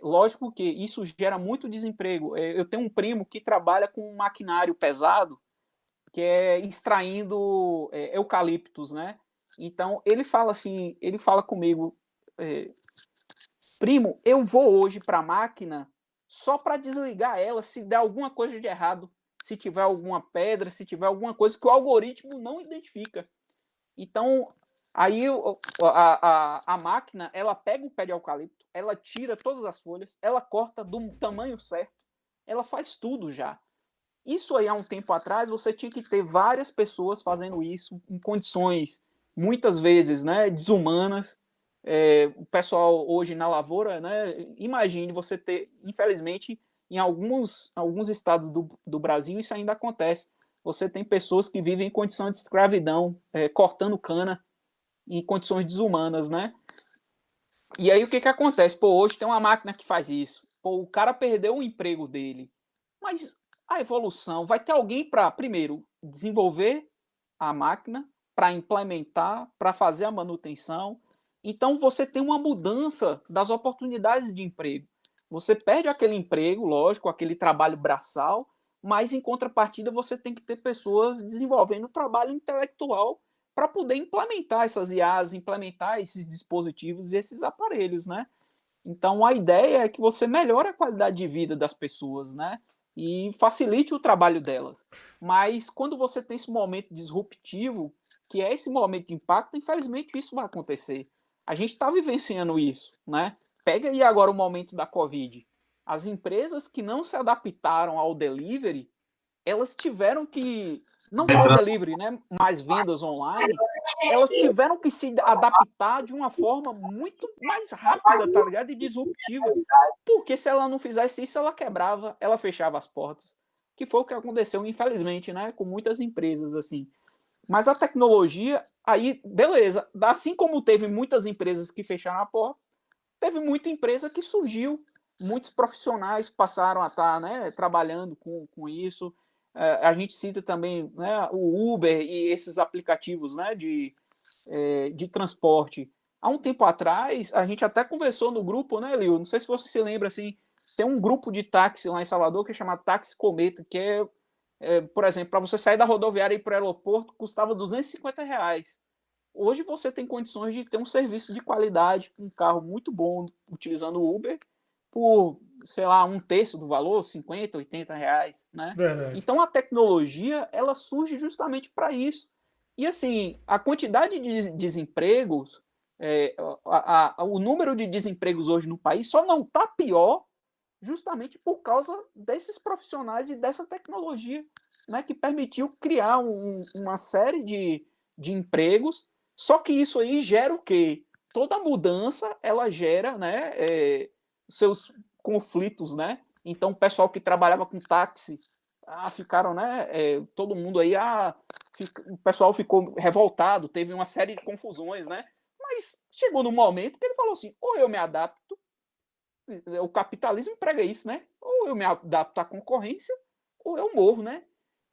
lógico que isso gera muito desemprego. Eu tenho um primo que trabalha com um maquinário pesado, que é extraindo eucaliptos, né? Então ele fala assim, ele fala comigo, primo, eu vou hoje para a máquina só para desligar ela se der alguma coisa de errado, se tiver alguma pedra, se tiver alguma coisa que o algoritmo não identifica. Então aí a máquina ela pega o pé de eucalipto, ela tira todas as folhas, ela corta do tamanho certo, ela faz tudo já. Isso aí, há um tempo atrás, você tinha que ter várias pessoas fazendo isso em condições, muitas vezes, né, desumanas. O pessoal hoje na lavoura, né, imagine você ter, infelizmente, em alguns estados do Brasil, isso ainda acontece. Você tem pessoas que vivem em condição de escravidão, cortando cana em condições desumanas, né? E aí o que acontece? Pô, hoje tem uma máquina que faz isso. Pô, o cara perdeu o emprego dele. Mas a evolução vai ter alguém para, primeiro, desenvolver a máquina, para implementar, para fazer a manutenção. Então você tem uma mudança das oportunidades de emprego. Você perde aquele emprego, lógico, aquele trabalho braçal, mas em contrapartida você tem que ter pessoas desenvolvendo trabalho intelectual para poder implementar essas IAs, implementar esses dispositivos e esses aparelhos, né? Então a ideia é que você melhore a qualidade de vida das pessoas, né? E facilite o trabalho delas. Mas quando você tem esse momento disruptivo, que é esse momento de impacto, infelizmente isso vai acontecer. A gente está vivenciando isso, né? Pega aí agora o momento da Covid. As empresas que não se adaptaram ao delivery, elas tiveram que, não só o delivery, né, mas vendas online, elas tiveram que se adaptar de uma forma muito mais rápida, tá ligado? E disruptiva. Porque se ela não fizesse isso, ela quebrava, ela fechava as portas. Que foi o que aconteceu, infelizmente, né, com muitas empresas, assim. Mas a tecnologia, aí, beleza. Assim como teve muitas empresas que fecharam a porta, teve muita empresa que surgiu, muitos profissionais passaram a estar, né, trabalhando com isso. A gente cita também, né, o Uber e esses aplicativos, né, de transporte. Há um tempo atrás, a gente até conversou no grupo, né, Lio? Não sei se você se lembra, assim, tem um grupo de táxi lá em Salvador que é chamado Táxi Cometa, que por exemplo, para você sair da rodoviária e ir para o aeroporto, custava R$ 250. Hoje você tem condições de ter um serviço de qualidade, um carro muito bom, utilizando o Uber, por, sei lá, um terço do valor, R$ 50, R$ 80, né? Verdade. Então a tecnologia, ela surge justamente para isso. E assim, a quantidade de desempregos, o número de desempregos hoje no país só não está pior justamente por causa desses profissionais e dessa tecnologia, né, que permitiu criar uma série de empregos. Só que isso aí gera o quê? Toda mudança ela gera, né, seus conflitos, né? Então o pessoal que trabalhava com táxi ficaram, né? Todo mundo aí, o pessoal ficou revoltado, teve uma série de confusões, né? Mas chegou no momento que ele falou assim: ou eu me adapto, o capitalismo prega isso, né? Ou eu me adapto à concorrência, ou eu morro, né?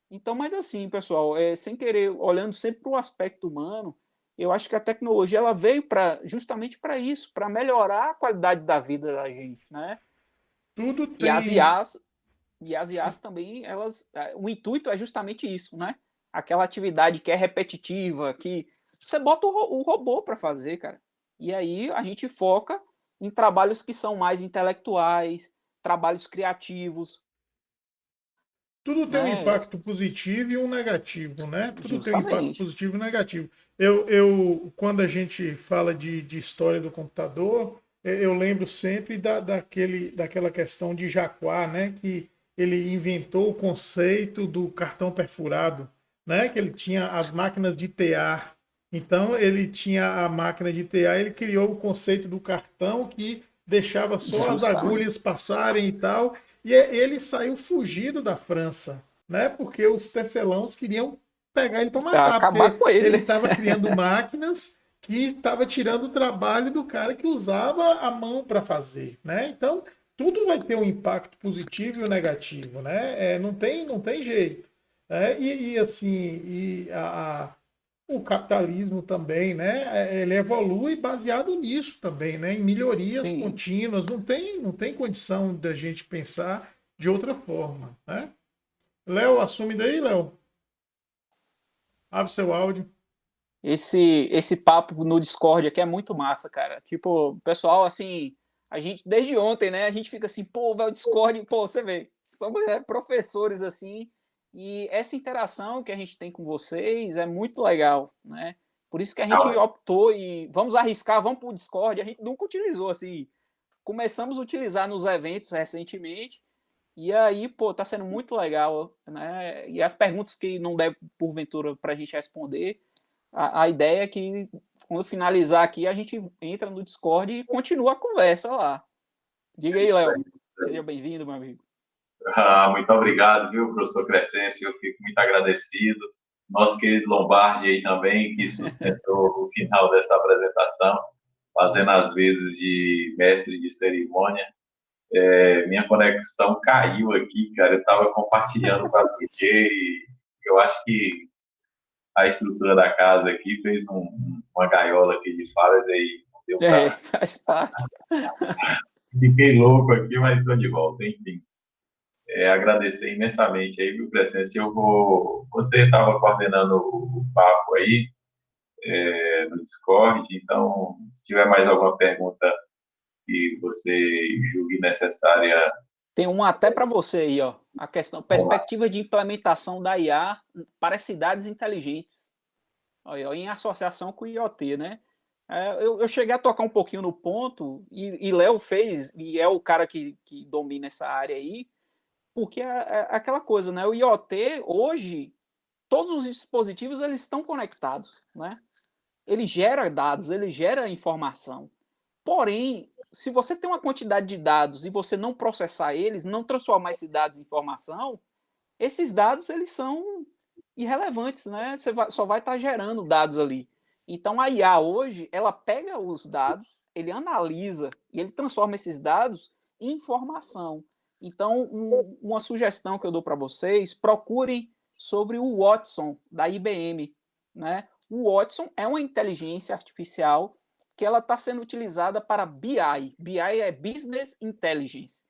Então, mas assim, pessoal, sem querer, olhando sempre para o aspecto humano, eu acho que a tecnologia ela veio justamente para isso, para melhorar a qualidade da vida da gente, né? Tudo E as tem. IAs, também, o intuito é justamente isso, né? Aquela atividade que é repetitiva, que você bota o robô para fazer, cara. E aí a gente foca em trabalhos que são mais intelectuais, trabalhos criativos, Tudo tem um né? impacto positivo e um negativo, né? Tudo tem um impacto Justamente. positivo e negativo. Quando a gente fala de história do computador, eu lembro sempre daquela questão de Jacquard, né? Que ele inventou o conceito do cartão perfurado, né? Que ele tinha as máquinas de tear. Então, ele tinha a máquina de tear, ele criou o conceito do cartão que deixava só as Justamente. agulhas passarem e tal. E ele saiu fugido da França, né? Porque os tecelãos queriam pegar ele para matar, Acabar porque com ele, ele né? estava criando máquinas que estava tirando o trabalho do cara que usava a mão para fazer, né? Então, tudo vai ter um impacto positivo e um negativo, né? Não tem jeito. Assim, o capitalismo também, né? Ele evolui baseado nisso também, né? Em melhorias Sim. contínuas. Não tem condição da gente pensar de outra forma, né? Léo, assume daí, Léo. Abre seu áudio. Esse papo no Discord aqui é muito massa, cara. Tipo, o pessoal, assim, a gente, desde ontem, né, a gente fica assim, pô, vai o Discord, pô, você vê, somos professores, assim, e essa interação que a gente tem com vocês é muito legal, né? Por isso que a gente optou e vamos arriscar, vamos pro Discord, a gente nunca utilizou, assim, começamos a utilizar nos eventos recentemente, e aí, pô, tá sendo muito legal, né? E as perguntas que não der, porventura, pra gente responder, a ideia é que, quando finalizar aqui, a gente entra no Discord e continua a conversa lá. Diga É aí, isso Léo. aí. Seja bem-vindo, meu amigo. Muito obrigado, viu, professor Crescêncio? Eu fico muito agradecido. Nosso querido Lombardi aí também, que sustentou o final dessa apresentação, fazendo as vezes de mestre de cerimônia. Minha conexão caiu aqui, cara. Eu estava compartilhando com a PG e eu acho que a estrutura da casa aqui fez uma gaiola aqui de falas aí. Deu pra... Faz parte. Fiquei louco aqui, mas estou de volta, enfim. Agradecer imensamente aí, viu, Crescência? Você estava coordenando o papo aí no Discord, então, se tiver mais alguma pergunta que você julgue necessária, Tem uma até para você aí, ó. A questão, vamos lá. perspectiva de implementação da IA para cidades inteligentes. Aí, ó, em associação com o IoT, né? Eu cheguei a tocar um pouquinho no ponto, e Léo fez, e é o cara que domina essa área aí, porque é aquela coisa, né? O IoT, hoje, todos os dispositivos eles estão conectados, né? Ele gera dados, ele gera informação. Porém, se você tem uma quantidade de dados e você não processar eles, não transformar esses dados em informação, esses dados eles são irrelevantes, né? Só vai estar gerando dados ali. Então a IA hoje, ela pega os dados, ele analisa e ele transforma esses dados em informação. Então, uma sugestão que eu dou para vocês, procurem sobre o Watson da IBM, né? O Watson é uma inteligência artificial que ela está sendo utilizada para BI. BI é Business Intelligence.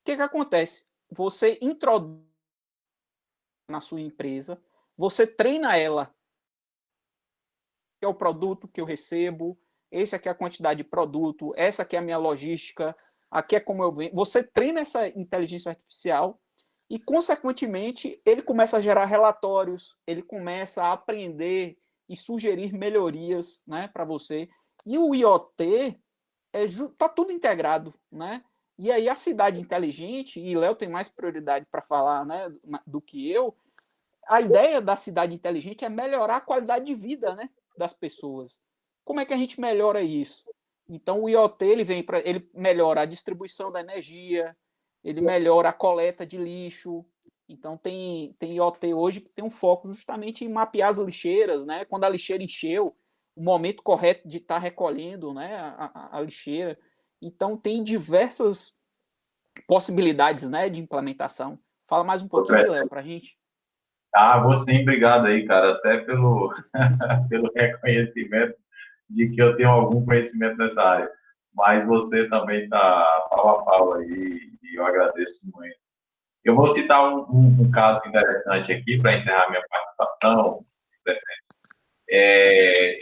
O que acontece? Você introduz na sua empresa, você treina ela, que é o produto que eu recebo, esse aqui é a quantidade de produto, essa aqui é a minha logística, aqui é como eu vendo. Você treina essa inteligência artificial e, consequentemente, ele começa a gerar relatórios, ele começa a aprender e sugerir melhorias, né, para você. E o IoT tá tudo integrado, né? E aí a cidade inteligente, e Léo tem mais prioridade para falar, né, do que eu, a ideia da cidade inteligente é melhorar a qualidade de vida, né, das pessoas. Como é que a gente melhora isso? Então o IoT ele melhora a distribuição da energia, ele melhora a coleta de lixo, Então tem IoT hoje que tem um foco justamente em mapear as lixeiras, né? Quando a lixeira encheu, o momento correto de estar recolhendo, né, a lixeira. Então tem diversas possibilidades, né, de implementação. Fala mais um pouquinho aí, Léo, para a gente. Vou sim, obrigado aí, cara, até pelo, pelo reconhecimento de que eu tenho algum conhecimento nessa área. Mas você também está pau a pau aí, e eu agradeço muito. Eu vou citar um caso interessante aqui para encerrar minha participação.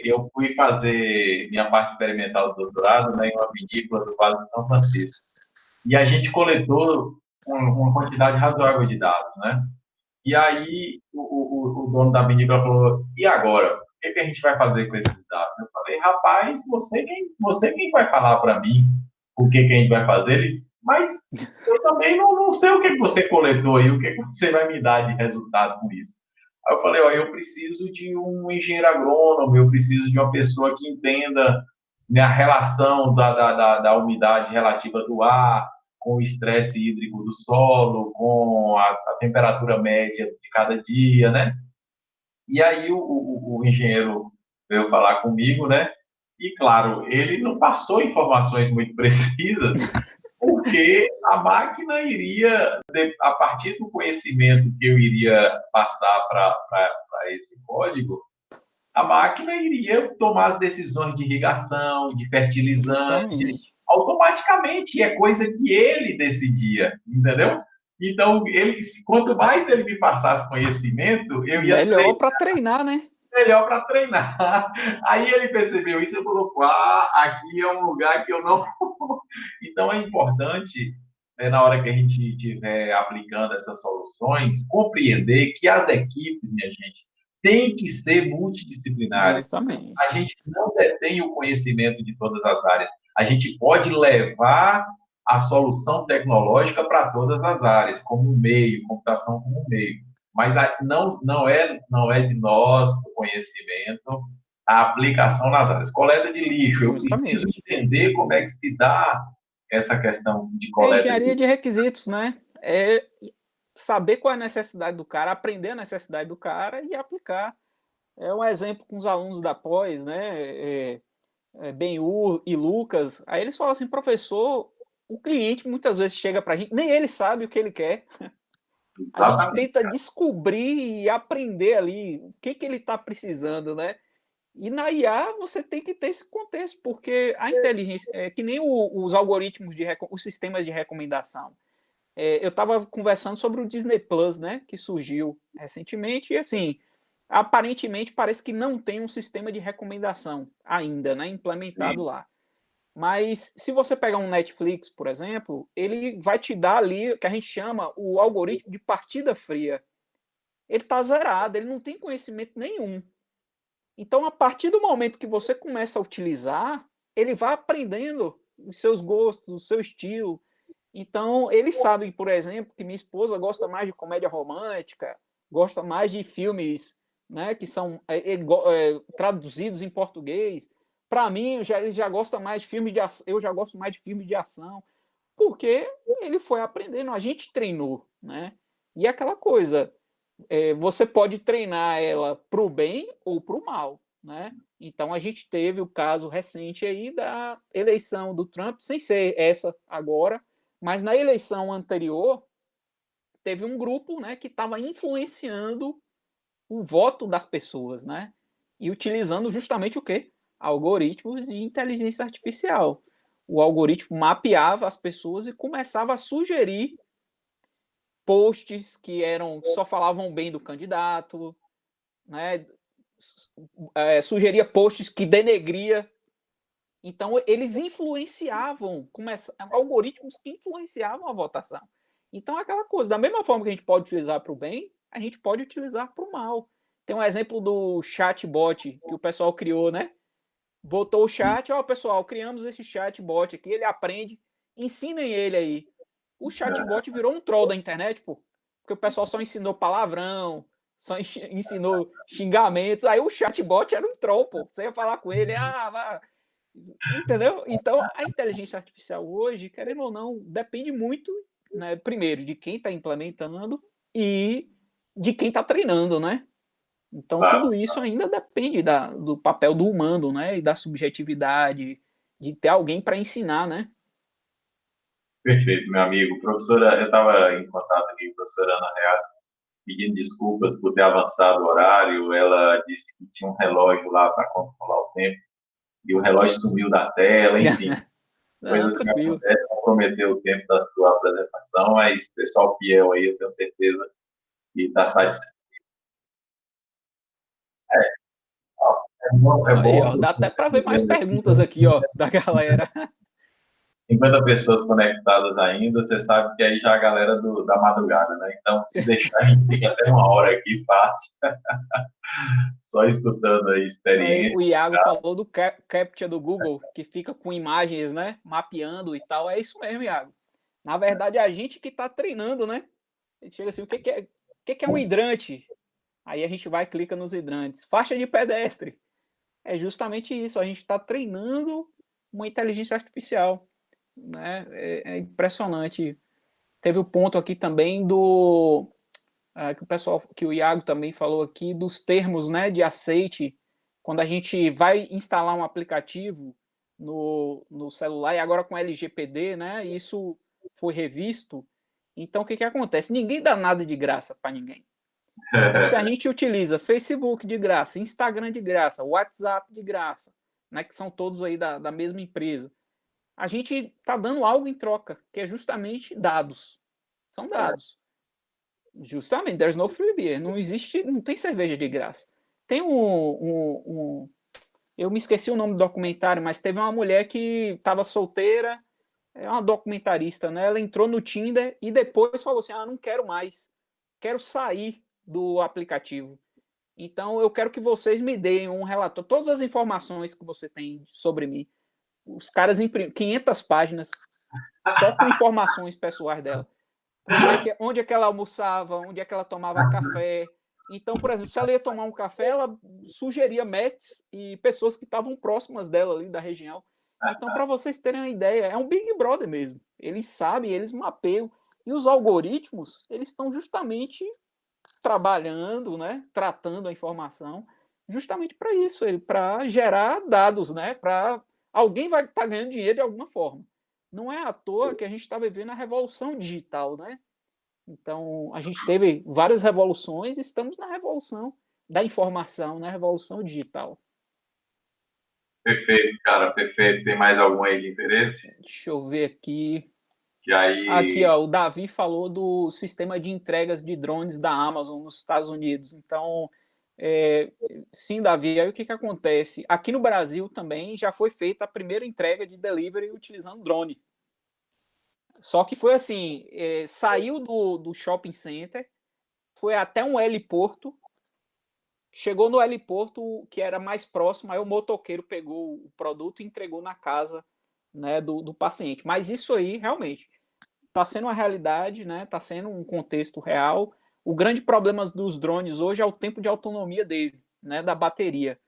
Eu fui fazer minha parte experimental do doutorado, né, em uma vinícola do Vale de São Francisco. E a gente coletou uma quantidade razoável de dados, né? E aí o dono da vinícola falou: e agora? O que a gente vai fazer com esses dados? Eu falei: rapaz, você quem vai falar para mim o que a gente vai fazer? Ele: mas eu também não sei o que você coletou aí, o que você vai me dar de resultado com isso. Aí eu falei: ó, eu preciso de um engenheiro agrônomo, eu preciso de uma pessoa que entenda, né, a relação da umidade relativa do ar, com o estresse hídrico do solo, com a temperatura média de cada dia, né? E aí o engenheiro veio falar comigo, né? E, claro, ele não passou informações muito precisas, porque a máquina iria, a partir do conhecimento que eu iria passar para esse código, a máquina iria tomar as decisões de irrigação, de fertilizante, Justamente. automaticamente, e é coisa que ele decidia, entendeu? Então, quanto mais ele me passasse conhecimento, eu ia Melhor para treinar, né? melhor para treinar. Aí ele percebeu isso e falou: aqui é um lugar que eu não. Então é importante, né, na hora que a gente estiver aplicando essas soluções, compreender que as equipes, minha gente, têm que ser multidisciplinares. Justamente. A gente não detém o conhecimento de todas as áreas. A gente pode levar a solução tecnológica para todas as áreas, como um meio, computação como um meio. Mas não é de nosso conhecimento a aplicação nas áreas. Coleta de lixo, eu preciso Justamente. entender como é que se dá essa questão de É coleta de engenharia lixo. de requisitos, né? É saber qual é a necessidade do cara, aprender a necessidade do cara e aplicar. É um exemplo com os alunos da pós, né? Benhur e Lucas. Aí eles falam assim, professor, o cliente muitas vezes chega para a gente, nem ele sabe o que ele quer. A gente Exatamente. tenta descobrir e aprender ali o que ele está precisando, né? E na IA você tem que ter esse contexto, porque a inteligência, é que nem os algoritmos, os sistemas de recomendação. Eu estava conversando sobre o Disney Plus, né, que surgiu recentemente, e assim, aparentemente parece que não tem um sistema de recomendação ainda, né, implementado Sim, lá. Mas se você pegar um Netflix, por exemplo, ele vai te dar ali o que a gente chama o algoritmo de partida fria. Ele está zerado, ele não tem conhecimento nenhum. Então, a partir do momento que você começa a utilizar, ele vai aprendendo os seus gostos, o seu estilo. Então, eles sabem, por exemplo, que minha esposa gosta mais de comédia romântica, gosta mais de filmes, né, que são traduzidos em português. Para mim, ele já gosta mais de filmes de ação, eu já gosto mais de filmes de ação, porque ele foi aprendendo, a gente treinou, né? E aquela coisa, você pode treinar ela para o bem ou para o mal, né? Então a gente teve o caso recente aí da eleição do Trump, sem ser essa agora, mas na eleição anterior teve um grupo, né, que estava influenciando o voto das pessoas, né? E utilizando justamente o quê? Algoritmos de inteligência artificial. O algoritmo mapeava as pessoas e começava a sugerir posts que só falavam bem do candidato, né? Sugeria posts que denegria. Então, eles influenciavam, algoritmos que influenciavam a votação. Então, aquela coisa, da mesma forma que a gente pode utilizar para o bem, a gente pode utilizar para o mal. Tem um exemplo do chatbot que o pessoal criou, né? Botou o chat, pessoal, criamos esse chatbot aqui, ele aprende, ensinem ele aí. O chatbot virou um troll da internet, pô, porque o pessoal só ensinou palavrão, só ensinou xingamentos, aí o chatbot era um troll, pô. Você ia falar com ele, entendeu? Então, a inteligência artificial hoje, querendo ou não, depende muito, né, primeiro, de quem está implementando e de quem está treinando, né? Então, Claro. tudo isso ainda depende do papel do humano, né? E da subjetividade, de ter alguém para ensinar, né? Perfeito, meu amigo. Professora, eu estava em contato aqui com a professora Ana Real, pedindo desculpas por ter avançado o horário. Ela disse que tinha um relógio lá para controlar o tempo, e o relógio sumiu da tela, enfim, Não, coisas que tranquilo. acontecem, comprometeu o tempo da sua apresentação, mas pessoal fiel aí, eu tenho certeza que está satisfeito. É Aí, bom ó, dá até para ver mais que perguntas aqui, ó, da galera. 50 pessoas conectadas ainda, você sabe que aí já é a galera da madrugada, né? Então, se deixar, a gente fica até uma hora aqui, fácil, só escutando a Aí, experiência. o Iago falou do CAPTCHA do Google, que fica com imagens, né? Mapeando e tal. É isso mesmo, Iago. Na verdade, é a gente que está treinando, né? A gente chega assim, o que é um hidrante? Aí a gente vai e clica nos hidrantes. Faixa de pedestre. É justamente isso. A gente está treinando uma inteligência artificial, né? É impressionante. Teve o ponto aqui também que o pessoal, que o Iago também falou aqui, dos termos, né, de aceite, quando a gente vai instalar um aplicativo no celular, e agora com LGPD, né, isso foi revisto. Então, o que acontece? Ninguém dá nada de graça para ninguém. Então, se a gente utiliza Facebook de graça, Instagram de graça, WhatsApp de graça, né, que são todos aí da mesma empresa, a gente está dando algo em troca, que é justamente dados. São dados. Justamente, there's no free beer. Não existe, não tem cerveja de graça. Tem eu me esqueci o nome do documentário, mas teve uma mulher que estava solteira, é uma documentarista, né? Ela entrou no Tinder e depois falou assim: não quero mais, quero sair do aplicativo. Então eu quero que vocês me deem um relatório, todas as informações que você tem sobre mim. Os caras imprimem 500 páginas só com informações pessoais dela. Onde é que ela almoçava, onde é que ela tomava café. Então, por exemplo, se ela ia tomar um café, ela sugeria matches e pessoas que estavam próximas dela ali da região. Então, para vocês terem uma ideia, é um Big Brother mesmo. Eles sabem, eles mapeiam. E os algoritmos, eles estão justamente trabalhando, né, tratando a informação, justamente para isso, para gerar dados, né, para alguém vai estar ganhando dinheiro de alguma forma. Não é à toa que a gente está vivendo a revolução digital, né? Então, a gente teve várias revoluções e estamos na revolução da informação, na revolução digital. Perfeito, cara, perfeito. Tem mais algum aí de interesse? Deixa eu ver aqui. Que Aqui, aí, ó, o Davi falou do sistema de entregas de drones da Amazon nos Estados Unidos. Então, sim, Davi, aí o que acontece? Aqui no Brasil também já foi feita a primeira entrega de delivery utilizando drone. Só que foi assim, saiu do shopping center, foi até um heliporto, chegou no heliporto que era mais próximo, aí o motoqueiro pegou o produto e entregou na casa, né, do paciente. Mas isso aí, realmente, está sendo uma realidade, né? Está sendo um contexto real. O grande problema dos drones hoje é o tempo de autonomia dele, né? Da bateria.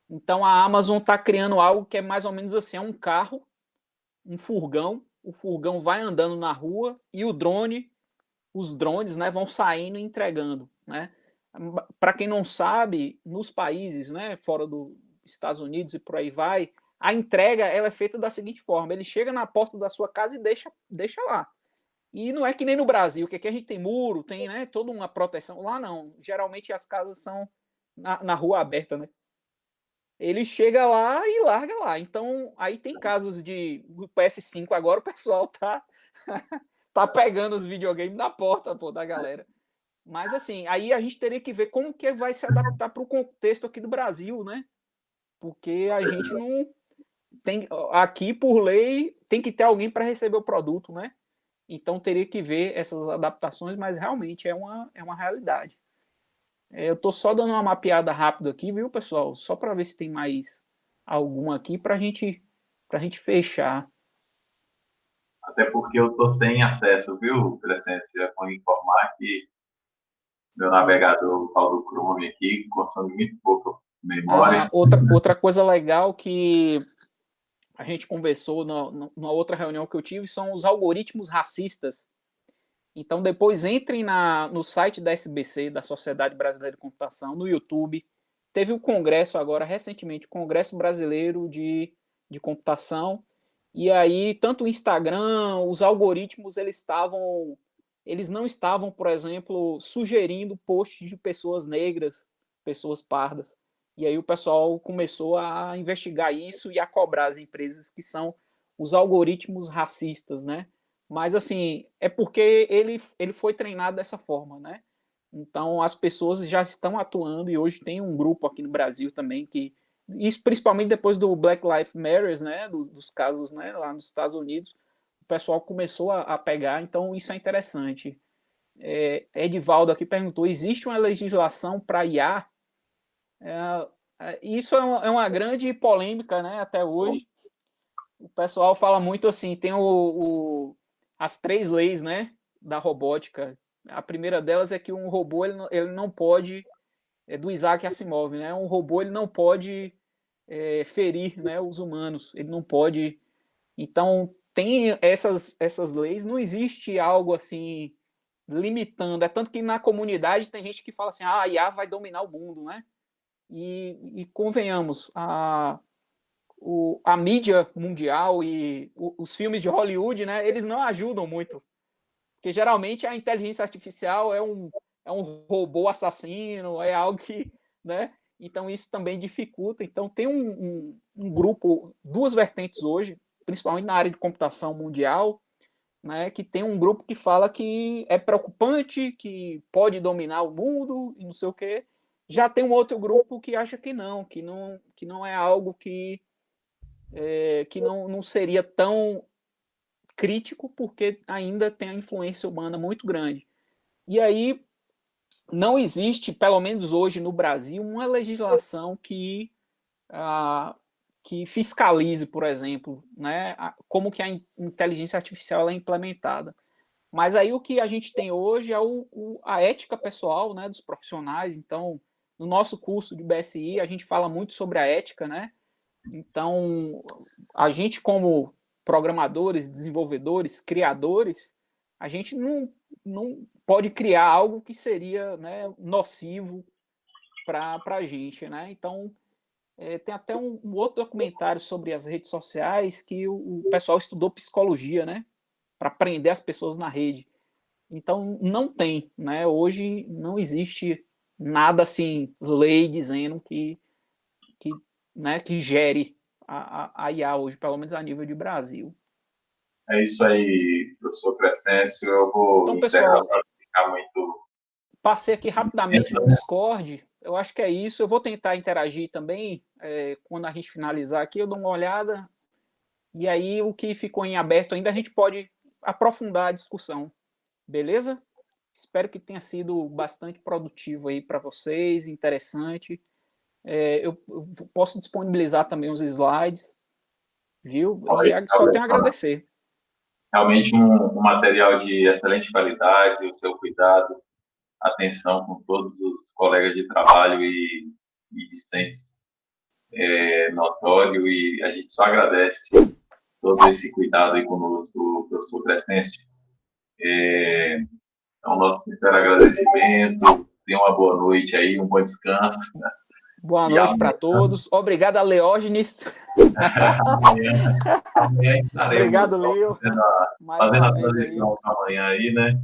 Então a Amazon está criando algo que é mais ou menos assim: é um carro, um furgão. O furgão vai andando na rua e os drones, né, vão saindo e entregando, né? Para quem não sabe, nos países, né, fora dos Estados Unidos e por aí vai, a entrega ela é feita da seguinte forma: ele chega na porta da sua casa e deixa lá. E não é que nem no Brasil, que aqui a gente tem muro, tem, né, toda uma proteção. Lá não. Geralmente as casas são na rua aberta, né? Ele chega lá e larga lá. Então, aí tem casos do PS5 agora, o pessoal tá pegando os videogames na porta, pô, da galera. Mas assim, aí a gente teria que ver como que vai se adaptar para o contexto aqui do Brasil, né? Porque a gente não tem aqui por lei tem que ter alguém para receber o produto, né? Então teria que ver essas adaptações, mas realmente é uma realidade. Eu estou só dando uma mapeada rápida aqui, viu, pessoal? Só para ver se tem mais alguma aqui para a gente fechar. até porque eu tô sem acesso, viu, Crescente? Já vou informar que meu navegador, o tal do Chrome aqui, consome muito pouco memória. Outra coisa legal que a gente conversou numa outra reunião que eu tive são os algoritmos racistas. Então, depois entrem no site da SBC, da Sociedade Brasileira de Computação, no YouTube. Teve o congresso agora, recentemente, o Congresso Brasileiro de Computação. E aí, tanto o Instagram, os algoritmos, eles não estavam, por exemplo, sugerindo posts de pessoas negras, pessoas pardas. E aí o pessoal começou a investigar isso e a cobrar as empresas que são os algoritmos racistas, né? Mas, assim, é porque ele foi treinado dessa forma, né? Então, as pessoas já estão atuando e hoje tem um grupo aqui no Brasil também que, isso principalmente depois do Black Lives Matter, né? Dos casos, né? Lá nos Estados Unidos, o pessoal começou a pegar, então isso é interessante. Edivaldo aqui perguntou, existe uma legislação para IA? Isso é uma grande polêmica, né? Até hoje. O pessoal fala muito assim, tem as 3 leis, né, da robótica. A primeira delas é que um robô ele não pode, do Isaac Asimov, né, um robô ele não pode ferir, né, os humanos, ele não pode. Então tem essas leis, não existe algo assim limitando. É tanto que na comunidade tem gente que fala assim, a IA vai dominar o mundo, né? E convenhamos, a mídia mundial e os filmes de Hollywood, né, eles não ajudam muito. Porque geralmente a inteligência artificial é um robô assassino, é algo que, né? Então isso também dificulta. Então tem um grupo, 2 vertentes hoje, principalmente na área de computação mundial, né, que tem um grupo que fala que é preocupante, que pode dominar o mundo e não sei o quê. Já tem um outro grupo que acha que não é algo que não seria tão crítico, porque ainda tem a influência humana muito grande. E aí não existe, pelo menos hoje no Brasil, uma legislação que fiscalize, por exemplo, né, como que a inteligência artificial é implementada. Mas aí o que a gente tem hoje é a ética pessoal, né, dos profissionais. Então, no nosso curso de BSI, a gente fala muito sobre a ética, né? Então, a gente como programadores, desenvolvedores, criadores, a gente não pode criar algo que seria, né, nocivo para a gente, né? Então, tem até um outro documentário sobre as redes sociais que o pessoal estudou psicologia, né? Para prender as pessoas na rede. Então, não tem, né? Hoje não existe nada assim, lei dizendo que gere a IA hoje, pelo menos a nível de Brasil. É isso aí, professor Crescêncio. Eu vou Então, encerrar pessoal, para ficar muito. passei aqui rapidamente no Discord. Eu acho que é isso. Eu vou tentar interagir também. Quando a gente finalizar aqui, eu dou uma olhada. E aí, o que ficou em aberto ainda, a gente pode aprofundar a discussão. Beleza? Espero que tenha sido bastante produtivo aí para vocês, interessante. Eu posso disponibilizar também os slides, viu? E só tenho a agradecer. Realmente um material de excelente qualidade, o seu cuidado, atenção com todos os colegas de trabalho e discentes notório, e a gente só agradece todo esse cuidado aí conosco, professor Crescêncio. Então, nosso sincero agradecimento, tenha uma boa noite aí, um bom descanso. Boa noite para todos. Obrigado a Leógenes. Amanhã estaremos. Obrigado, Leo. Fazendo a transição amanhã aí, né?